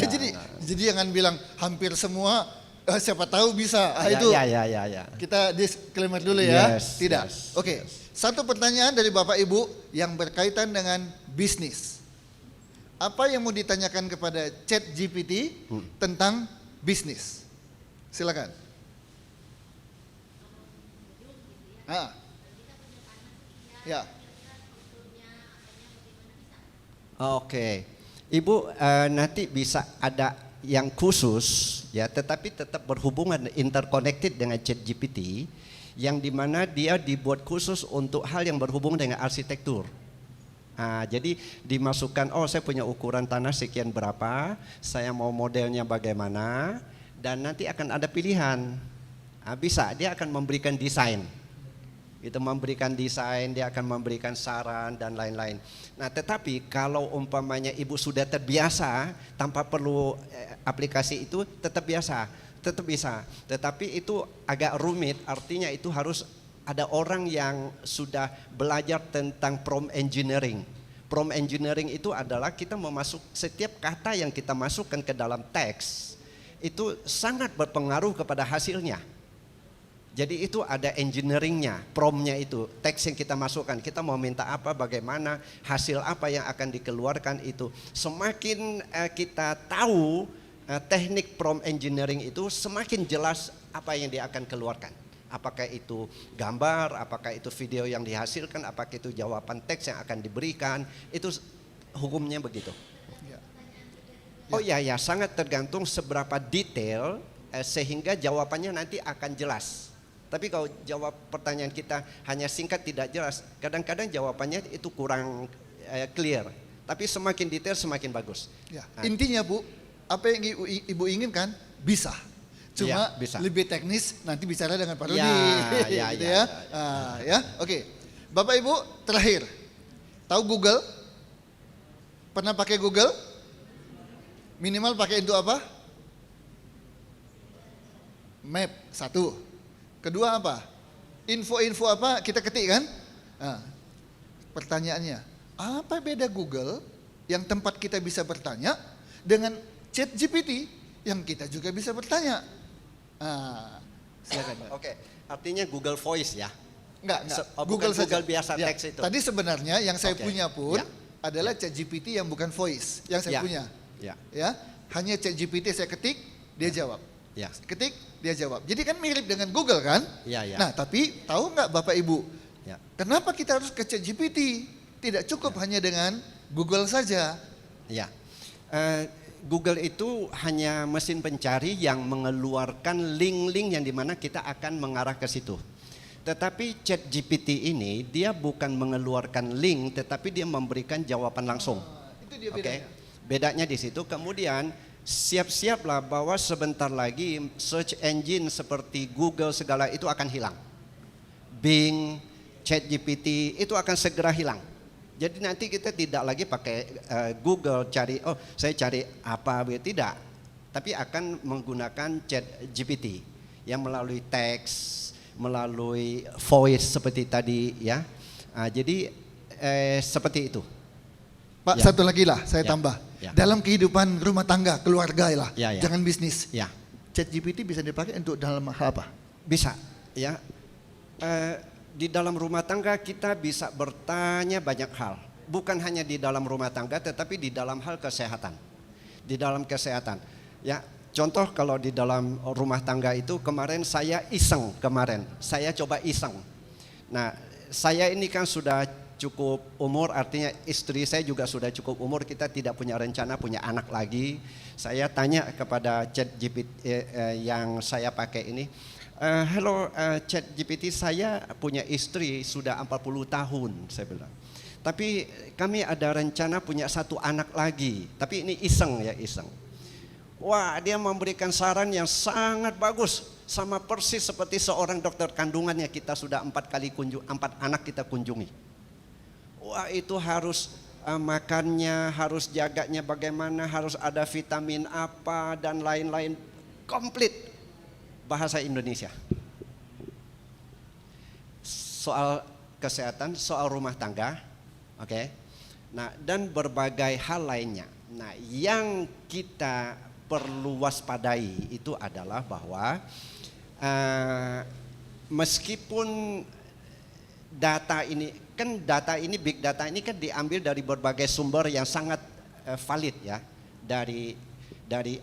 Speaker 3: Jadi jangan bilang hampir semua, siapa tahu bisa. Itu kita disclaimer dulu ya. Tidak. Oke. Satu pertanyaan dari Bapak Ibu yang berkaitan dengan bisnis. Apa yang mau ditanyakan kepada ChatGPT tentang bisnis? Silakan. Ya.
Speaker 4: Oke. Ibu nanti bisa ada yang khusus ya, tetapi tetap berhubungan interconnected dengan ChatGPT, yang dimana dia dibuat khusus untuk hal yang berhubungan dengan arsitektur. Jadi dimasukkan, saya punya ukuran tanah sekian berapa, saya mau modelnya bagaimana, dan nanti akan ada pilihan. Bisa, dia akan memberikan desain. Itu memberikan desain, dia akan memberikan saran dan lain-lain. Nah, tetapi kalau umpamanya ibu sudah terbiasa tanpa perlu aplikasi itu, tetap bisa. Tetapi itu agak rumit, artinya itu harus ada orang yang sudah belajar tentang prompt engineering. Prompt engineering itu adalah kita memasuk setiap kata yang kita masukkan ke dalam teks, itu sangat berpengaruh kepada hasilnya. Jadi itu ada engineeringnya, promptnya itu, teks yang kita masukkan, kita mau minta apa, bagaimana, hasil apa yang akan dikeluarkan itu. Semakin kita tahu teknik prompt engineering itu, semakin jelas apa yang dia akan keluarkan. Apakah itu gambar, apakah itu video yang dihasilkan, apakah itu jawaban teks yang akan diberikan, itu hukumnya begitu. Oh ya, sangat tergantung seberapa detail sehingga jawabannya nanti akan jelas. Tapi kalau jawab pertanyaan kita hanya singkat tidak jelas, kadang-kadang jawabannya itu kurang clear. Tapi semakin detail semakin bagus.
Speaker 3: Ya. Intinya Bu, apa yang Ibu inginkan bisa. Cuma
Speaker 4: bisa.
Speaker 3: lebih teknis nanti bicara dengan Pak Rudi. Oke. Bapak Ibu terakhir, tahu Google? Pernah pakai Google? Minimal pakai untuk apa? Map, satu. Kedua apa? Info-info apa kita ketik kan? Nah, pertanyaannya, apa beda Google yang tempat kita bisa bertanya dengan ChatGPT yang kita juga bisa bertanya? Silakan.
Speaker 4: Oke, artinya Google Voice ya?
Speaker 3: Enggak.
Speaker 4: Google
Speaker 3: saja.
Speaker 4: Google biasa teks itu.
Speaker 3: Tadi sebenarnya yang saya punya pun
Speaker 4: Ya.
Speaker 3: adalah ChatGPT yang bukan voice yang saya punya. Ya, hanya ChatGPT saya ketik, dia jawab.
Speaker 4: Ya.
Speaker 3: Ketik, dia jawab. Jadi kan mirip dengan Google kan?
Speaker 4: Ya.
Speaker 3: Nah, tapi tahu nggak Bapak Ibu?
Speaker 4: Ya.
Speaker 3: Kenapa kita harus ke ChatGPT? Tidak cukup hanya dengan Google saja.
Speaker 4: Ya. Google itu hanya mesin pencari yang mengeluarkan link-link yang dimana kita akan mengarah ke situ. Tetapi ChatGPT ini dia bukan mengeluarkan link, tetapi dia memberikan jawaban langsung.
Speaker 3: Itu dia bedanya.
Speaker 4: Bedanya di situ. Kemudian siap-siaplah bahwa sebentar lagi search engine seperti Google segala itu akan hilang. Bing, ChatGPT itu akan segera hilang. Jadi nanti kita tidak lagi pakai Google cari, saya cari apa, tidak. Tapi akan menggunakan ChatGPT yang melalui teks, melalui voice seperti tadi ya. Jadi seperti itu.
Speaker 3: Pak, satu lagi lah saya tambah.
Speaker 4: Ya.
Speaker 3: Dalam kehidupan rumah tangga, keluarga lah,
Speaker 4: Ya.
Speaker 3: jangan bisnis.
Speaker 4: Ya.
Speaker 3: ChatGPT bisa dipakai untuk dalam hal apa?
Speaker 4: Bisa, ya. Di dalam rumah tangga kita bisa bertanya banyak hal. Bukan hanya di dalam rumah tangga, tetapi di dalam hal kesehatan. Di dalam kesehatan, ya. Contoh kalau di dalam rumah tangga itu kemarin saya coba iseng. Nah, saya ini kan sudah cukup umur, artinya istri saya juga sudah cukup umur, kita tidak punya rencana punya anak lagi. Saya tanya kepada ChatGPT yang saya pakai ini, hello ChatGPT, saya punya istri sudah 40 tahun, saya bilang. Tapi kami ada rencana punya satu anak lagi, tapi ini iseng. Wah, dia memberikan saran yang sangat bagus, sama persis seperti seorang dokter kandungan yang kita sudah 4 anak kita kunjungi. Wah, itu harus makannya, harus jaganya bagaimana, harus ada vitamin apa dan lain-lain, komplit bahasa Indonesia. Soal kesehatan, soal rumah tangga, oke. Nah, dan berbagai hal lainnya. Nah, yang kita perlu waspadai itu adalah bahwa meskipun data ini big data ini kan diambil dari berbagai sumber yang sangat valid ya, dari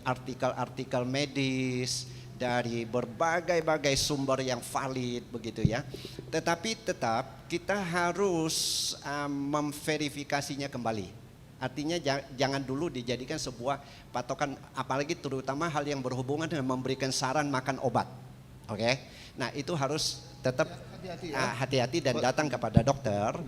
Speaker 4: artikel-artikel medis, dari berbagai sumber yang valid begitu ya. Tetapi tetap kita harus memverifikasinya kembali. Artinya jangan dulu dijadikan sebuah patokan, apalagi terutama hal yang berhubungan dengan memberikan saran makan obat. Oke. Nah, itu harus tetap hati-hati dan datang kepada dokter.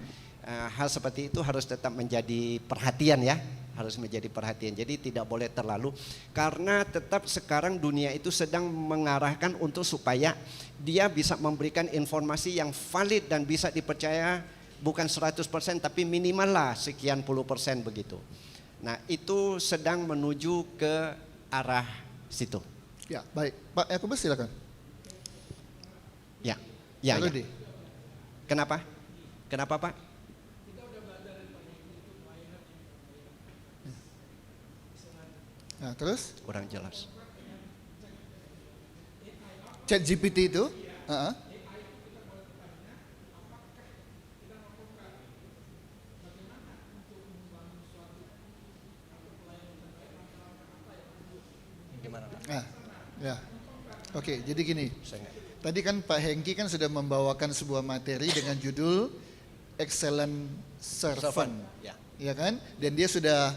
Speaker 4: Hal seperti itu harus tetap menjadi perhatian ya, harus menjadi perhatian. Jadi tidak boleh terlalu, karena tetap sekarang dunia itu sedang mengarahkan untuk supaya dia bisa memberikan informasi yang valid dan bisa dipercaya, bukan 100% tapi minimal lah sekian puluh persen begitu. Nah, itu sedang menuju ke arah situ.
Speaker 3: Ya, baik. Pak Yakobus silakan.
Speaker 4: Ya. Kenapa? Kenapa Pak?
Speaker 3: Nah, terus?
Speaker 4: Kurang jelas.
Speaker 3: ChatGPT itu.
Speaker 4: Gimana Pak?
Speaker 3: Nah, ya. Oke, jadi gini.
Speaker 4: Saya nggak-
Speaker 3: Tadi kan Pak Hengki kan sudah membawakan sebuah materi dengan judul Excellent Servant.
Speaker 4: Ya.
Speaker 3: Ya kan? Dan dia sudah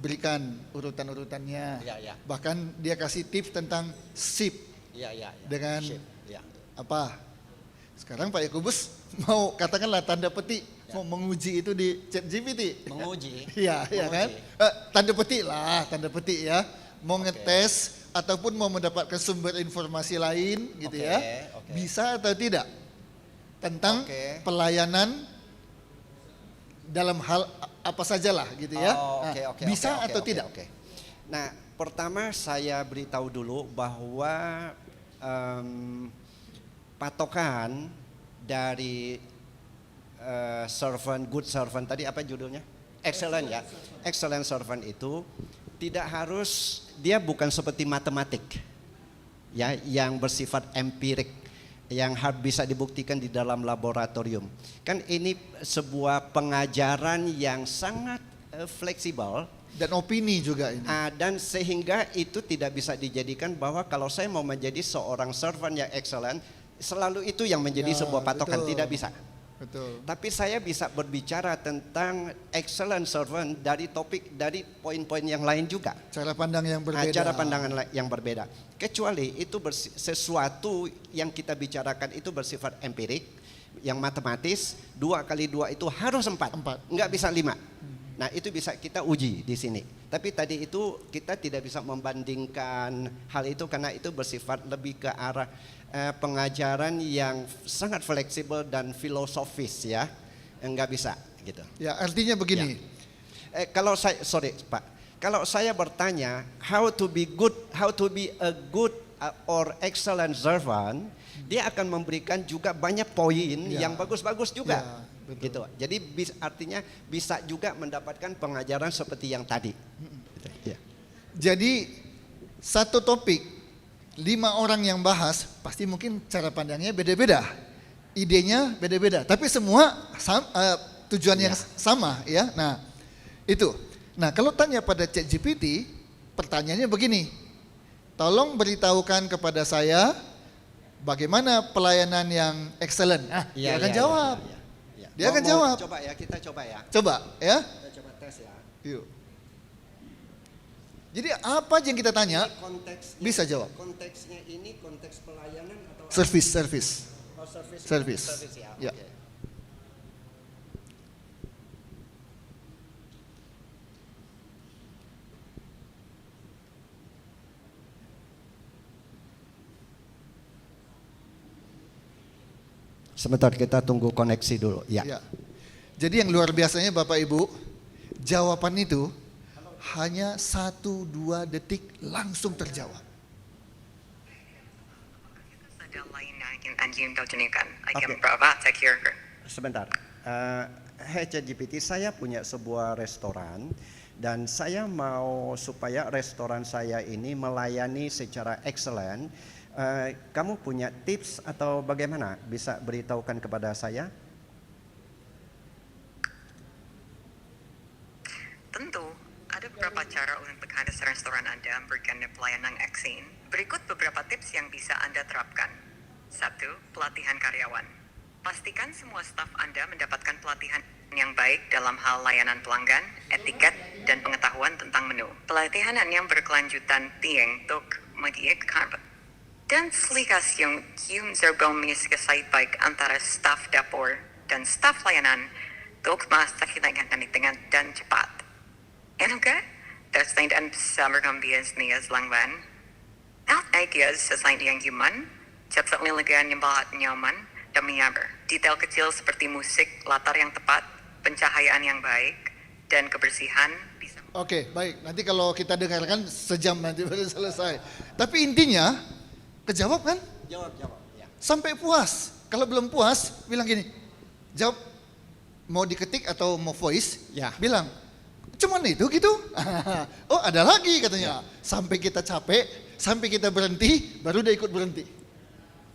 Speaker 3: berikan urutan-urutannya.
Speaker 4: Ya.
Speaker 3: Bahkan dia kasih tips tentang SIP
Speaker 4: Ya.
Speaker 3: dengan
Speaker 4: Shape. Ya.
Speaker 3: apa? Sekarang Pak Yakubus mau katakanlah tanda petik mau menguji itu di ChatGPT.
Speaker 4: Menguji.
Speaker 3: Iya, iya kan? Tanda petik ya. Mau ngetes ataupun mau mendapatkan sumber informasi lain gitu
Speaker 4: Oke,
Speaker 3: ya.
Speaker 4: oke.
Speaker 3: Bisa atau tidak? Tentang
Speaker 4: Oke.
Speaker 3: pelayanan dalam hal apa sajalah gitu ya.
Speaker 4: Oh,
Speaker 3: Nah,
Speaker 4: oke,
Speaker 3: bisa
Speaker 4: oke,
Speaker 3: atau
Speaker 4: oke,
Speaker 3: tidak?
Speaker 4: oke. Nah, pertama saya beritahu dulu bahwa patokan dari servant, good servant tadi apa judulnya? Excellent ya. Excellent servant itu tidak harus, dia bukan seperti matematik ya, yang bersifat empirik, yang harus bisa dibuktikan di dalam laboratorium. Kan ini sebuah pengajaran yang sangat fleksibel.
Speaker 3: Dan opini juga ini.
Speaker 4: Dan sehingga itu tidak bisa dijadikan bahwa kalau saya mau menjadi seorang servant yang excellent, selalu itu yang menjadi
Speaker 3: Ya,
Speaker 4: sebuah patokan,
Speaker 3: betul.
Speaker 4: tidak bisa.
Speaker 3: Betul.
Speaker 4: Tapi saya bisa berbicara tentang excellent servant dari topik, dari poin-poin yang lain juga.
Speaker 3: Cara pandang yang berbeda.
Speaker 4: Cara pandangan yang berbeda. Kecuali itu sesuatu yang kita bicarakan itu bersifat empirik, yang matematis, 2 kali 2 itu harus 4. Enggak bisa 5. Nah itu bisa kita uji di sini. Tapi tadi itu kita tidak bisa membandingkan hal itu karena itu bersifat lebih ke arah pengajaran yang sangat fleksibel dan filosofis ya. Enggak bisa gitu.
Speaker 3: Ya, artinya begini.
Speaker 4: Kalau saya, sorry Pak, kalau saya bertanya how to be a good or excellent servant, dia akan memberikan juga banyak poin yang bagus-bagus juga.
Speaker 3: Ya, betul.
Speaker 4: Gitu. Jadi artinya bisa juga mendapatkan pengajaran seperti yang tadi. Gitu. Ya.
Speaker 3: Jadi satu topik 5 orang yang bahas pasti mungkin cara pandangnya beda-beda, idenya beda-beda, tapi semua tujuan yang sama ya. Nah itu. Nah kalau tanya pada ChatGPT, pertanyaannya begini, tolong beritahukan kepada saya bagaimana pelayanan yang excellent. Dia akan jawab. Dia akan jawab.
Speaker 4: Coba ya, kita coba ya.
Speaker 3: Coba ya.
Speaker 4: Kita coba tes ya.
Speaker 3: Yuk. Jadi apa aja yang kita tanya
Speaker 4: Konteksnya,
Speaker 3: bisa jawab.
Speaker 4: Konteksnya ini konteks pelayanan atau
Speaker 3: Service.
Speaker 4: Oh, service.
Speaker 3: Service.
Speaker 4: Service ya.
Speaker 3: Ya.
Speaker 4: Oke. Sebentar kita tunggu koneksi dulu. Ya.
Speaker 3: Ya. Jadi yang luar biasanya Bapak Ibu, jawaban itu hanya 1-2 detik langsung terjawab.
Speaker 2: Ada lain yang ingin Anjing tanyakan.
Speaker 4: Oke.
Speaker 2: Berapa sekir?
Speaker 4: Sebentar. Hey ChatGPT, saya punya sebuah restoran dan saya mau supaya restoran saya ini melayani secara excellent. Kamu punya tips atau bagaimana? Bisa beritahukan kepada saya?
Speaker 2: Tentu, ada beberapa cara untuk restoran Anda memberikan pelayanan eksin. Berikut beberapa tips yang bisa Anda terapkan. 1. Pelatihan karyawan. Pastikan semua staf Anda mendapatkan pelatihan yang baik dalam hal layanan pelanggan, etiket, dan pengetahuan tentang menu. Pelatihan yang berkelanjutan tiang untuk mengikat dan selikasiung berkomunikasi baik antara staf dapur dan staf layanan untuk memastikan dengan dan cepat. En ook, dat zijn dan samenwerkingsnieuws langban. Uitnijkjes zijn yang human, cepat liligan yang bahat nyaman, dan menyabar. Detail kecil seperti musik, latar yang tepat, pencahayaan yang baik, dan kebersihan bisa.
Speaker 3: Oke, baik. Nanti kalau kita dengarkan sejam nanti baru selesai. Tapi intinya kejawab kan?
Speaker 4: Jawab. Ya.
Speaker 3: Sampai puas. Kalau belum puas, bilang gini. Jawab mau diketik atau mau voice,
Speaker 4: Ya.
Speaker 3: bilang cuman itu gitu. Oh, ada lagi katanya. Sampai kita capek, sampai kita berhenti, baru dia ikut berhenti.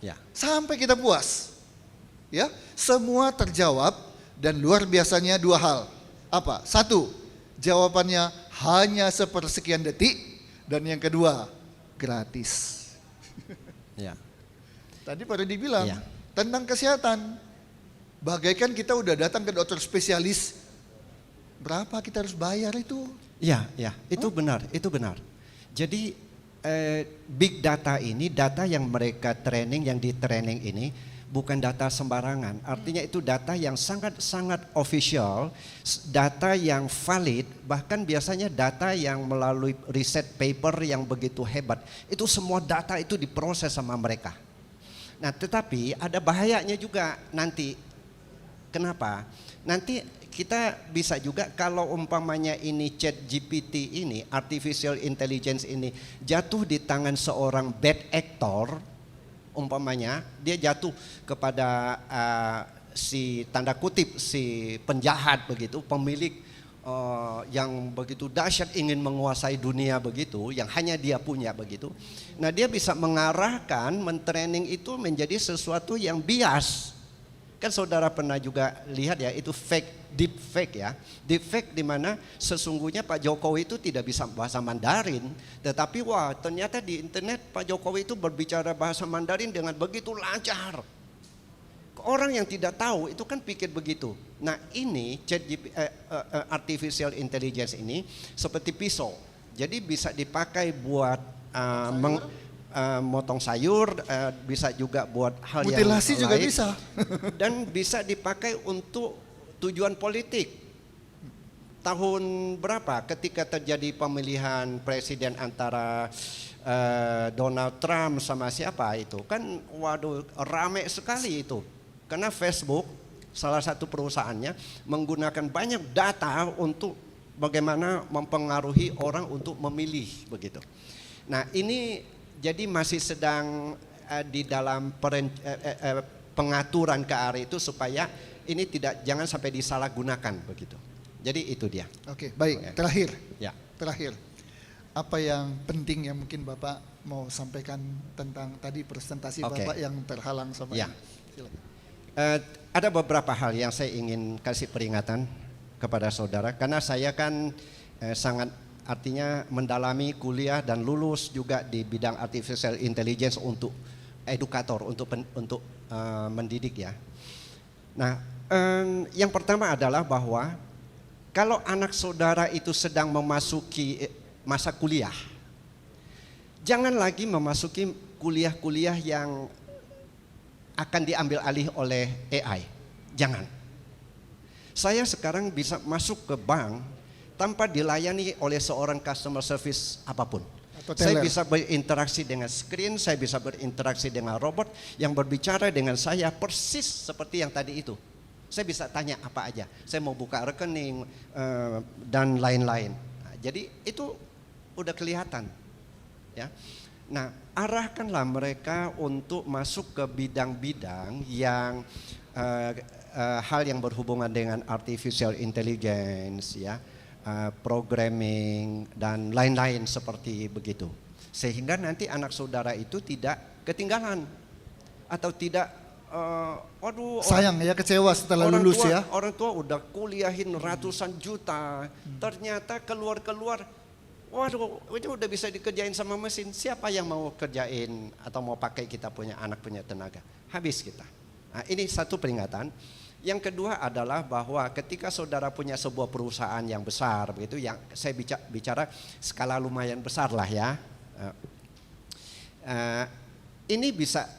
Speaker 4: Ya.
Speaker 3: Sampai kita puas. Ya, semua terjawab dan luar biasanya 2 hal. Apa? 1, jawabannya hanya sepersekian detik, dan yang kedua, gratis.
Speaker 4: Ya.
Speaker 3: Tadi Pak Rudi bilang
Speaker 4: Iya.
Speaker 3: tentang kesehatan. Bagaikan kita udah datang ke dokter spesialis, berapa kita harus bayar itu?
Speaker 4: Ya, ya, itu benar, itu benar. Jadi big data ini, data yang mereka training, yang di training ini bukan data sembarangan. Artinya itu data yang sangat-sangat official, data yang valid, bahkan biasanya data yang melalui riset paper yang begitu hebat. Itu semua data itu diproses sama mereka. Nah, tetapi ada bahayanya juga nanti. Kenapa? Nanti kita bisa juga kalau umpamanya ini ChatGPT ini, artificial intelligence ini jatuh di tangan seorang bad actor, umpamanya dia jatuh kepada si tanda kutip si penjahat begitu, pemilik yang begitu dahsyat ingin menguasai dunia begitu, yang hanya dia punya begitu. Nah, dia bisa mengarahkan, mentraining itu menjadi sesuatu yang bias. Kan saudara pernah juga lihat ya, itu deep fake ya. Deep fake di mana sesungguhnya Pak Jokowi itu tidak bisa bahasa Mandarin, tetapi wah ternyata di internet Pak Jokowi itu berbicara bahasa Mandarin dengan begitu lancar. Orang yang tidak tahu itu kan pikir begitu. Nah, ini artificial intelligence ini seperti pisau. Jadi bisa dipakai buat motong sayur, bisa juga buat hal yang
Speaker 3: Mutilasi
Speaker 4: lain,
Speaker 3: juga bisa.
Speaker 4: dan bisa dipakai untuk tujuan politik. Tahun berapa ketika terjadi pemilihan presiden antara Donald Trump sama siapa itu, kan waduh rame sekali itu, karena Facebook salah satu perusahaannya menggunakan banyak data untuk bagaimana mempengaruhi orang untuk memilih begitu. Nah, ini jadi masih sedang di dalam pengaturan ke arah itu supaya ini jangan sampai disalahgunakan begitu. Jadi itu dia.
Speaker 3: Oke, baik. Terakhir.
Speaker 4: Ya.
Speaker 3: Terakhir. Apa yang penting yang mungkin Bapak mau sampaikan tentang tadi presentasi Bapak yang terhalang sama
Speaker 4: ya.
Speaker 3: ini? Silakan.
Speaker 4: Ada beberapa hal yang saya ingin kasih peringatan kepada saudara, karena saya kan sangat artinya mendalami kuliah dan lulus juga di bidang artificial intelligence untuk edukator, untuk mendidik ya. Nah, yang pertama adalah bahwa kalau anak saudara itu sedang memasuki masa kuliah, jangan lagi memasuki kuliah-kuliah yang akan diambil alih oleh AI. Jangan. Saya sekarang bisa masuk ke bank tanpa dilayani oleh seorang customer service apapun. Saya bisa berinteraksi dengan screen, saya bisa berinteraksi dengan robot yang berbicara dengan saya persis seperti yang tadi itu. Saya bisa tanya apa aja, saya mau buka rekening dan lain-lain. Nah, jadi itu udah kelihatan, ya. Nah, arahkanlah mereka untuk masuk ke bidang-bidang yang hal yang berhubungan dengan artificial intelligence, ya. Programming dan lain-lain seperti begitu, sehingga nanti anak saudara itu tidak ketinggalan atau tidak
Speaker 3: sayang ya, kecewa setelah lulus ya.
Speaker 4: Orang tua udah kuliahin ratusan juta, ternyata keluar waduh itu udah bisa dikerjain sama mesin, siapa yang mau kerjain atau mau pakai kita punya anak punya tenaga, habis kita. Nah, ini satu peringatan. Yang kedua adalah bahwa ketika saudara punya sebuah perusahaan yang besar begitu, yang saya bicara skala lumayan besar lah ya, ini bisa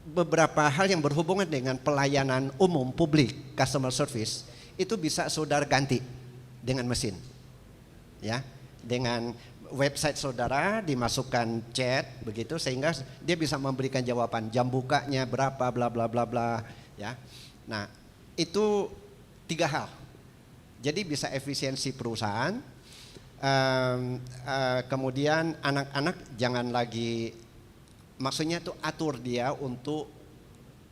Speaker 4: beberapa hal yang berhubungan dengan pelayanan umum publik, customer service, itu bisa saudara ganti dengan mesin, ya, dengan website saudara dimasukkan chat begitu, sehingga dia bisa memberikan jawaban jam bukanya berapa bla bla bla bla, ya. Nah, itu 3 hal. Jadi bisa efisiensi perusahaan, kemudian anak-anak jangan lagi, maksudnya tuh atur dia untuk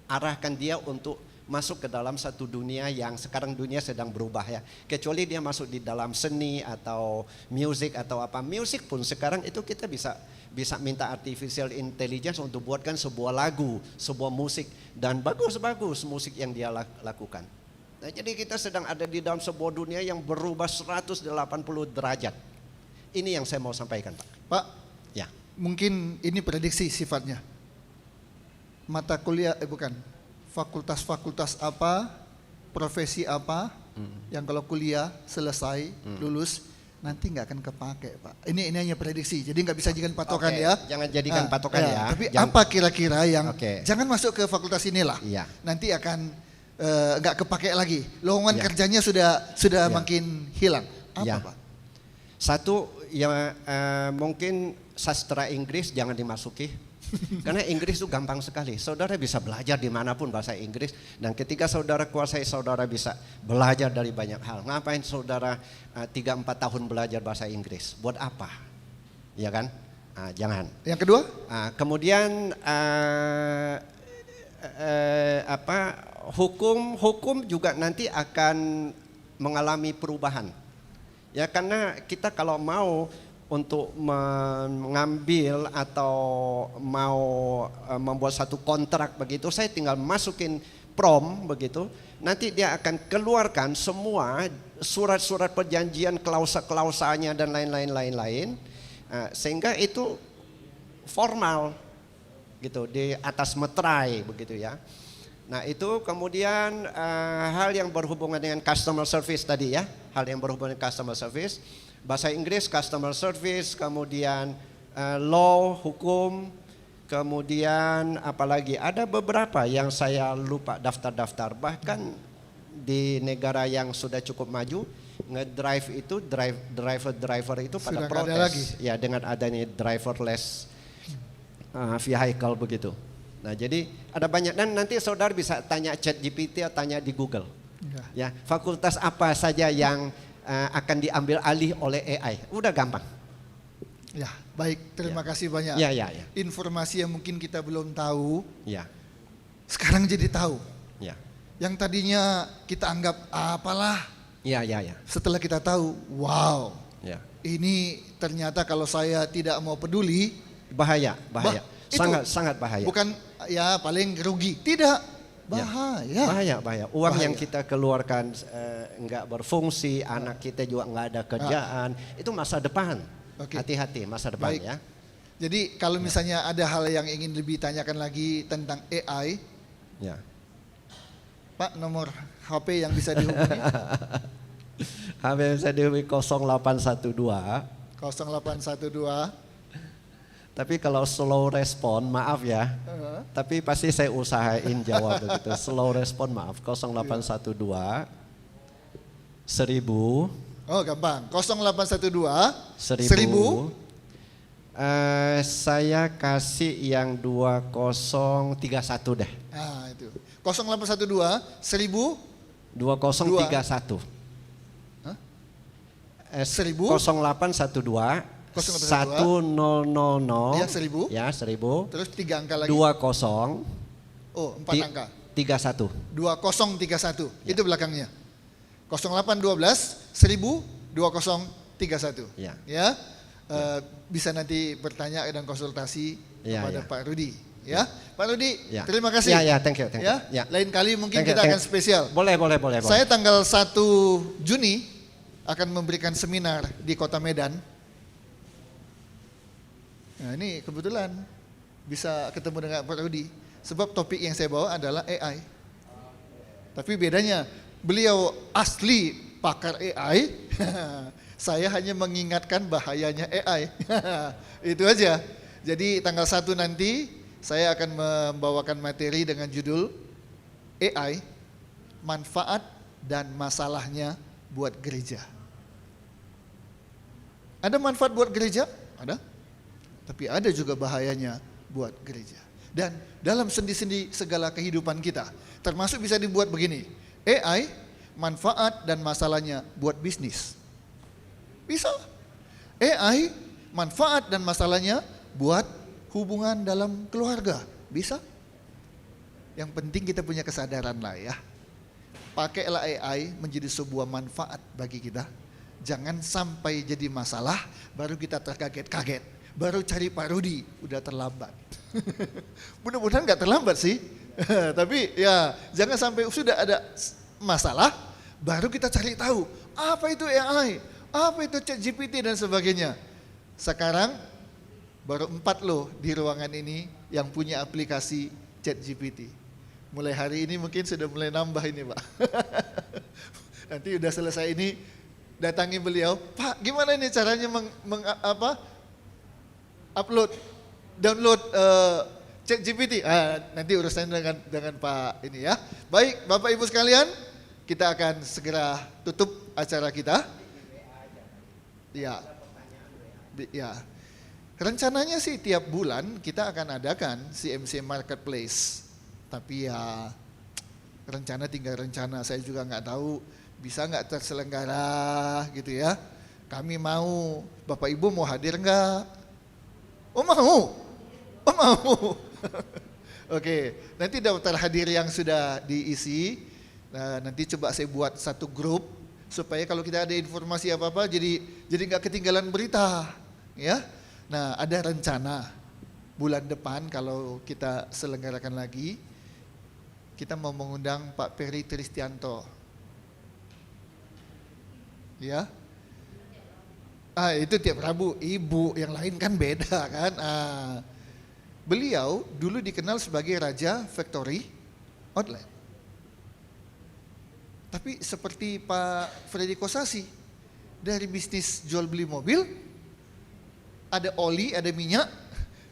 Speaker 4: arahkan dia untuk masuk ke dalam satu dunia yang sekarang dunia sedang berubah ya. Kecuali dia masuk di dalam seni atau music atau apa. Music pun sekarang itu kita bisa minta artificial intelligence untuk buatkan sebuah lagu, sebuah musik, dan bagus-bagus musik yang dia lakukan. Nah, jadi kita sedang ada di dalam sebuah dunia yang berubah 180 derajat. Ini yang saya mau sampaikan, Pak.
Speaker 3: Pak,
Speaker 4: Ya.
Speaker 3: mungkin ini prediksi sifatnya. Mata kuliah, fakultas-fakultas apa, profesi apa, yang kalau kuliah selesai, lulus, nanti nggak akan kepake, Pak. Ini hanya prediksi, jadi nggak bisa jadikan patokan.
Speaker 4: Oke,
Speaker 3: ya.
Speaker 4: jangan jadikan patokan ya.
Speaker 3: Tapi
Speaker 4: Jangan-
Speaker 3: apa kira-kira yang
Speaker 4: Oke.
Speaker 3: jangan masuk ke fakultas inilah,
Speaker 4: Iya.
Speaker 3: nanti akan nggak kepake lagi. Lowongan
Speaker 4: Iya.
Speaker 3: kerjanya sudah
Speaker 4: Iya.
Speaker 3: makin hilang. Apa,
Speaker 4: Iya.
Speaker 3: Pak?
Speaker 4: Satu, ya mungkin sastra Inggris jangan dimasuki. Karena Inggris itu gampang sekali. Saudara bisa belajar dimanapun bahasa Inggris. Dan ketika saudara kuasai, saudara bisa belajar dari banyak hal. Ngapain saudara 3-4 tahun belajar bahasa Inggris? Buat apa? Ya kan? Jangan.
Speaker 3: Yang kedua?
Speaker 4: Kemudian hukum juga nanti akan mengalami perubahan. Ya, karena kita kalau mau untuk mengambil atau mau membuat satu kontrak begitu, saya tinggal masukin prom begitu, nanti dia akan keluarkan semua surat-surat perjanjian, klausa-klausanya dan lain-lain, sehingga itu formal gitu di atas meterai begitu ya. Nah, itu kemudian hal yang berhubungan dengan customer service tadi ya, hal yang berhubungan dengan customer service. Bahasa Inggris, customer service, kemudian law, hukum, kemudian apalagi ada beberapa yang saya lupa daftar-daftar. Bahkan di negara yang sudah cukup maju, ngedrive itu driver itu pada
Speaker 3: Sudah nggak ada
Speaker 4: protes
Speaker 3: lagi.
Speaker 4: ya dengan adanya driverless vehicle begitu. Nah, jadi ada banyak, dan nanti saudara bisa tanya ChatGPT atau tanya di Google. Ya, fakultas apa saja yang akan diambil alih oleh AI. Udah gampang.
Speaker 3: Ya, baik. Terima kasih banyak.
Speaker 4: Ya.
Speaker 3: Informasi yang mungkin kita belum tahu,
Speaker 4: Ya.
Speaker 3: sekarang jadi tahu.
Speaker 4: Ya.
Speaker 3: Yang tadinya kita anggap apalah,
Speaker 4: Ya.
Speaker 3: setelah kita tahu, wow,
Speaker 4: Ya.
Speaker 3: ini ternyata kalau saya tidak mau peduli,
Speaker 4: Bahaya.
Speaker 3: itu
Speaker 4: Sangat bahaya.
Speaker 3: bukan ya paling rugi, tidak. Bahaya.
Speaker 4: Bahaya. Uang
Speaker 3: Bahaya.
Speaker 4: yang kita keluarkan enggak berfungsi, anak kita juga enggak ada kerjaan, itu masa depan.
Speaker 3: Oke.
Speaker 4: Hati-hati masa depan
Speaker 3: Baik.
Speaker 4: ya.
Speaker 3: Jadi kalau misalnya ada hal yang ingin lebih tanyakan lagi tentang AI,
Speaker 4: Ya.
Speaker 3: Pak, nomor HP yang bisa dihubungi
Speaker 4: Habis saya di 0812.
Speaker 3: 0812.
Speaker 4: Tapi kalau slow respon, maaf ya. Tapi pasti saya usahain jawab begitu. Slow respon, maaf. 0812 1000.
Speaker 3: Oh, gampang. 0812
Speaker 4: 1000. Saya kasih yang 2031 deh.
Speaker 3: Nah, itu. 0812 1000
Speaker 4: 2031.
Speaker 3: Hah?
Speaker 4: 10
Speaker 3: 1000?
Speaker 4: 0812 1000
Speaker 3: Ya, 1000.
Speaker 4: ya 1000
Speaker 3: Terus 3 angka lagi.
Speaker 4: 20
Speaker 3: Oh, 4 angka.
Speaker 4: 31.
Speaker 3: 2031.
Speaker 4: Ya.
Speaker 3: Itu belakangnya. 0812 1000 2031.
Speaker 4: Ya.
Speaker 3: Ya. Bisa nanti bertanya dan konsultasi
Speaker 4: Ya,
Speaker 3: kepada
Speaker 4: ya.
Speaker 3: Pak Rudi. Ya, Pak Rudi,
Speaker 4: Ya.
Speaker 3: terima kasih.
Speaker 4: Ya, thank you.
Speaker 3: Ya,
Speaker 4: Ya.
Speaker 3: lain kali mungkin
Speaker 4: Thank you,
Speaker 3: kita
Speaker 4: thank
Speaker 3: akan
Speaker 4: you.
Speaker 3: spesial.
Speaker 4: Boleh.
Speaker 3: Saya tanggal 1 Juni akan memberikan seminar di Kota Medan. Nah, ini kebetulan bisa ketemu dengan Pak Rudi. Sebab topik yang saya bawa adalah AI. Tapi bedanya, beliau asli pakar AI. Saya hanya mengingatkan bahayanya AI. Itu aja. Jadi tanggal 1 nanti saya akan membawakan materi dengan judul AI, manfaat dan masalahnya buat gereja. Ada manfaat buat gereja? Ada. Tapi ada juga bahayanya buat gereja. Dan dalam sendi-sendi segala kehidupan kita, termasuk bisa dibuat begini. AI, manfaat dan masalahnya buat bisnis. Bisa. AI, manfaat dan masalahnya buat hubungan dalam keluarga. Bisa. Yang penting kita punya kesadaran lah ya. Pakailah AI menjadi sebuah manfaat bagi kita. Jangan sampai jadi masalah, baru kita terkaget-kaget. Baru cari Pak Rudi, udah terlambat. Mudah-mudahan nggak terlambat sih. Tapi ya jangan sampai sudah ada masalah, baru kita cari tahu. Apa itu AI? Apa itu ChatGPT dan sebagainya. Sekarang baru 4 loh di ruangan ini yang punya aplikasi ChatGPT. Mulai hari ini mungkin sudah mulai nambah ini Pak. Nanti udah selesai ini datangi beliau, Pak gimana ini caranya download ChatGPT. Nanti urusan dengan Pak ini ya. Baik Bapak Ibu sekalian, kita akan segera tutup acara kita. Ya. Ya. Rencananya sih tiap bulan kita akan adakan CMC Marketplace. Tapi ya rencana tinggal rencana, saya juga nggak tahu bisa nggak terselenggara gitu ya. Kami mau, Bapak Ibu mau hadir nggak? Oh mau? Oh mau? Oke, nanti daftar hadir yang sudah diisi, nah, nanti coba saya buat satu grup supaya kalau kita ada informasi apa-apa jadi nggak ketinggalan berita, ya. Nah, ada rencana bulan depan kalau kita selenggarakan lagi, kita mau mengundang Pak Peri Tristianto, ya. Itu tiap Rabu, Ibu yang lain kan beda kan. Beliau dulu dikenal sebagai Raja Factory Outlet. Tapi seperti Pak Freddy Kosasi, dari bisnis jual beli mobil, ada oli, ada minyak,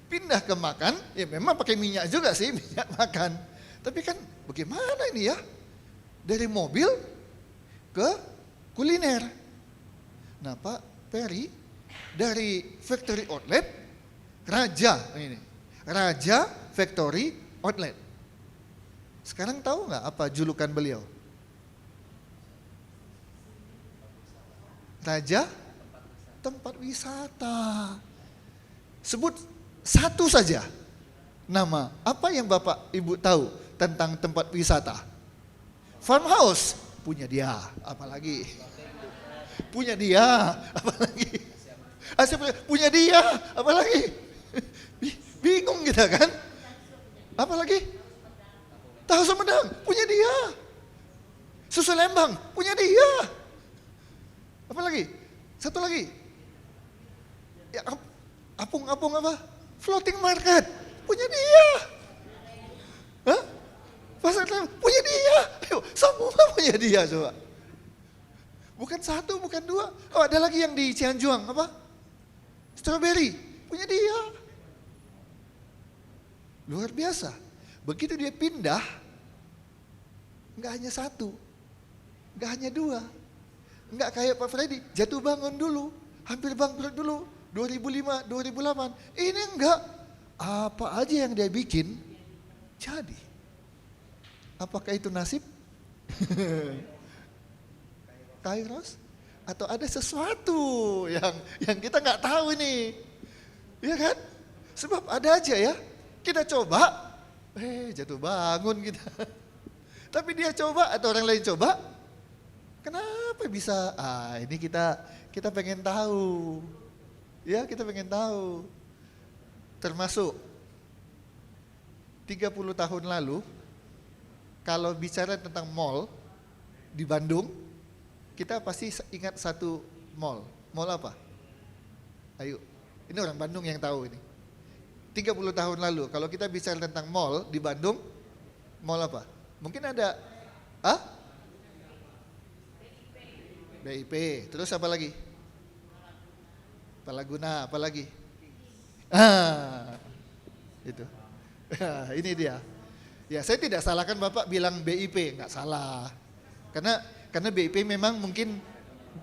Speaker 3: pindah ke makan, ya memang pakai minyak juga sih, minyak makan. Tapi kan bagaimana ini ya, dari mobil ke kuliner. Nah Pak Peri dari Factory Outlet, Raja Factory Outlet. Sekarang tahu nggak apa julukan beliau? Raja tempat wisata. Sebut satu saja nama. Apa yang Bapak Ibu tahu tentang tempat wisata? Farmhouse, punya dia. Apalagi? Punya dia. Apalagi? Punya dia. Apalagi? Bingung kita kan? Apalagi? Tahu Sumedang, punya dia. Susu Lembang, punya dia. Apalagi? Satu lagi. Ya, apung apa? Floating market, punya dia. Hah? Pasar Lembang, punya dia. Ayo, semua punya dia coba. Bukan satu, bukan dua. Oh, ada lagi yang di Cianjuang, apa? Strawberry, punya dia. Luar biasa. Begitu dia pindah, nggak hanya satu, nggak hanya dua, nggak kayak Pak Freddy, jatuh bangun dulu, hampir bangkrut dulu, 2005, 2008. Ini enggak, apa aja yang dia bikin, jadi. Apakah itu nasib? Kairos? Atau ada sesuatu yang kita nggak tahu ini, ya kan? Sebab ada aja ya. Kita coba, jatuh bangun kita. Tapi dia coba atau orang lain coba, kenapa bisa? Ini kita pengen tahu. Ya, kita pengen tahu. Termasuk 30 tahun lalu, kalau bicara tentang mall di Bandung, kita pasti ingat satu mall. Mall apa? Ayo, ini orang Bandung yang tahu ini. 30 tahun lalu, kalau kita bicara tentang mall di Bandung, mall apa? Mungkin ada, BIP, terus apa lagi? Palaguna, apa lagi? Itu. Ini dia. Ya, saya tidak salahkan Bapak bilang BIP, nggak salah. Karena BIP memang mungkin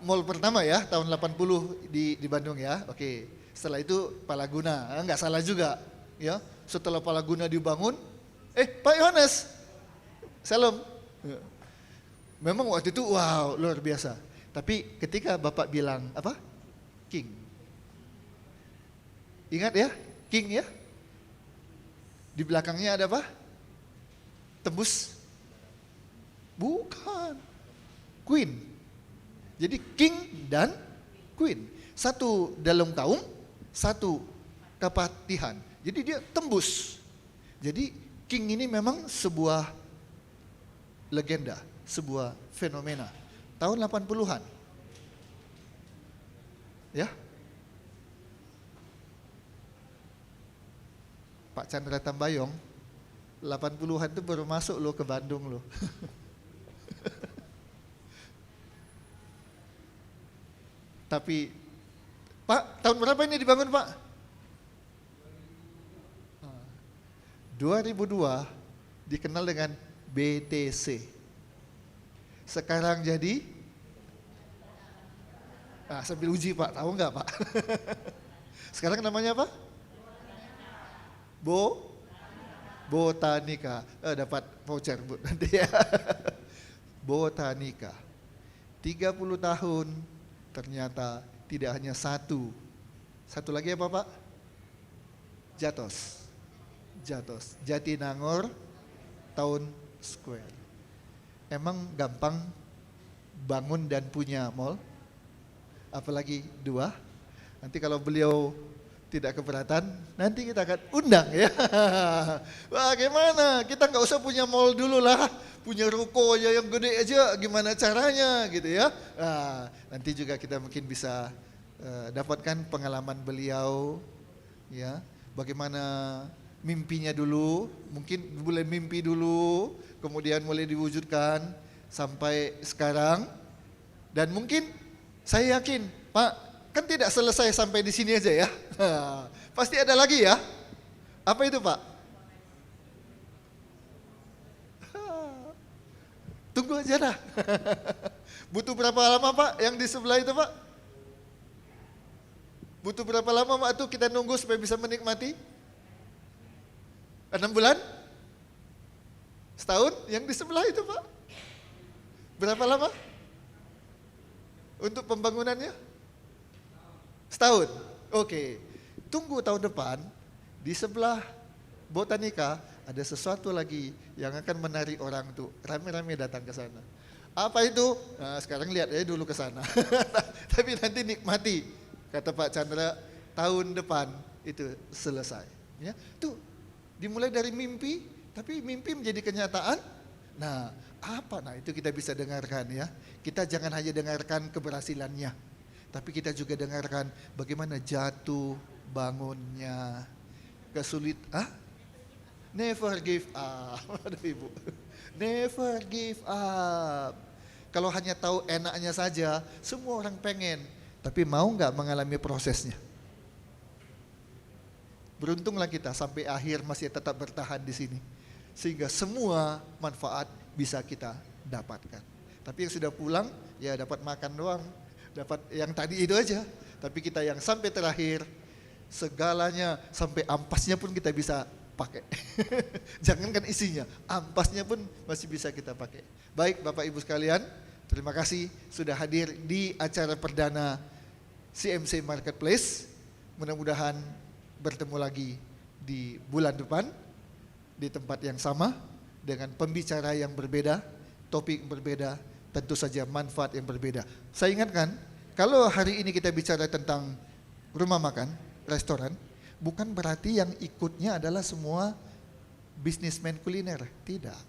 Speaker 3: mall pertama ya, tahun 80 di Bandung ya. Oke. Setelah itu Palaguna, nggak salah juga, ya. Setelah Palaguna dibangun, Pak Yohanes, salam. Memang waktu itu wow luar biasa. Tapi ketika Bapak bilang apa? King. Ingat ya, King ya. Di belakangnya ada apa? tembus? Bukan. Queen. Jadi king dan queen. Satu dalam kaum, satu kepatihan. Jadi dia tembus. Jadi king ini memang sebuah legenda, sebuah fenomena. Tahun 80-an. Ya. Pak Chandra Tambayong 80-an itu baru masuk lo ke Bandung lo. Tapi Pak, tahun berapa ini dibangun Pak? 2002 dikenal dengan BTC. Sekarang jadi sambil uji Pak, tahu nggak Pak? Sekarang namanya apa? Botanika. Dapat voucher Bu nanti ya. Botanika. 30 tahun ternyata tidak hanya satu. Satu lagi apa Pak? Jatos. Jatinangor Town Square. Emang gampang bangun dan punya mall? Apalagi 2. Nanti kalau beliau tidak keberatan, nanti kita akan undang ya. Wah gimana, kita nggak usah punya mall dulu lah, punya ruko aja yang gede aja, gimana caranya gitu ya. Nah, nanti juga kita mungkin bisa dapatkan pengalaman beliau, ya, bagaimana mimpinya dulu, mungkin boleh mimpi dulu, kemudian mulai diwujudkan sampai sekarang, dan mungkin saya yakin Pak, kan tidak selesai sampai di sini aja ya. Pasti ada lagi ya. Apa itu Pak? Tunggu aja dah. Butuh berapa lama Pak yang di sebelah itu Pak? Butuh berapa lama Pak itu kita nunggu supaya bisa menikmati? 6 bulan? Setahun? Yang di sebelah itu Pak? Berapa lama? Untuk pembangunannya? Setahun? Oke. Tunggu tahun depan, di sebelah Botanika ada sesuatu lagi yang akan menarik orang tuh. Rame-rame datang ke sana. Apa itu? Nah, sekarang lihat aja dulu ke sana. Tapi nanti nikmati. Kata Pak Chandra, tahun depan itu selesai. Ya, tuh dimulai dari mimpi, tapi mimpi menjadi kenyataan. Nah, apa? Nah, itu kita bisa dengarkan ya. Kita jangan hanya dengarkan keberhasilannya, tapi kita juga dengarkan bagaimana jatuh bangunnya, never give up. Aduh Ibu, never give up. Kalau hanya tahu enaknya saja, semua orang pengen, tapi mau nggak mengalami prosesnya? Beruntunglah kita sampai akhir masih tetap bertahan di sini, sehingga semua manfaat bisa kita dapatkan. Tapi yang sudah pulang ya dapat makan doang, dapat yang tadi itu aja. Tapi kita yang sampai terakhir, segalanya sampai ampasnya pun kita bisa pakai. Jangankan isinya, ampasnya pun masih bisa kita pakai. Baik Bapak Ibu sekalian, terima kasih sudah hadir di acara perdana CMC Marketplace. Mudah-mudahan bertemu lagi di bulan depan di tempat yang sama dengan pembicara yang berbeda, topik berbeda, tentu saja manfaat yang berbeda. Saya ingatkan, kalau hari ini kita bicara tentang rumah makan, restoran, bukan berarti yang ikutnya adalah semua bisnismen kuliner, tidak.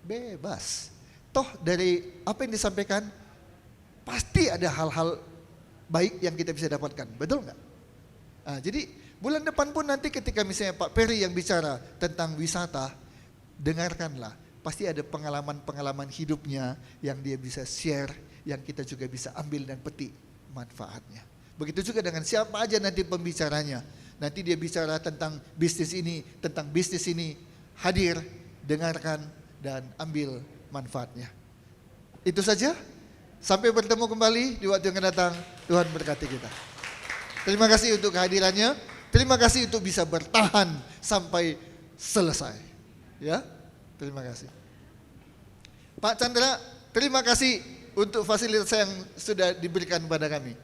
Speaker 3: Bebas. Toh dari apa yang disampaikan, pasti ada hal-hal baik yang kita bisa dapatkan, betul nggak? Nah, jadi bulan depan pun nanti ketika misalnya Pak Peri yang bicara tentang wisata, dengarkanlah. Pasti ada pengalaman-pengalaman hidupnya yang dia bisa share, yang kita juga bisa ambil dan petik manfaatnya. Begitu juga dengan siapa aja nanti pembicaranya. Nanti dia bicara tentang bisnis ini, tentang bisnis ini. Hadir, dengarkan, dan ambil manfaatnya. Itu saja. Sampai bertemu kembali di waktu yang akan datang. Tuhan berkati kita. Terima kasih untuk kehadirannya. Terima kasih untuk bisa bertahan sampai selesai. Ya, terima kasih. Pak Chandra, terima kasih untuk fasilitas yang sudah diberikan kepada kami.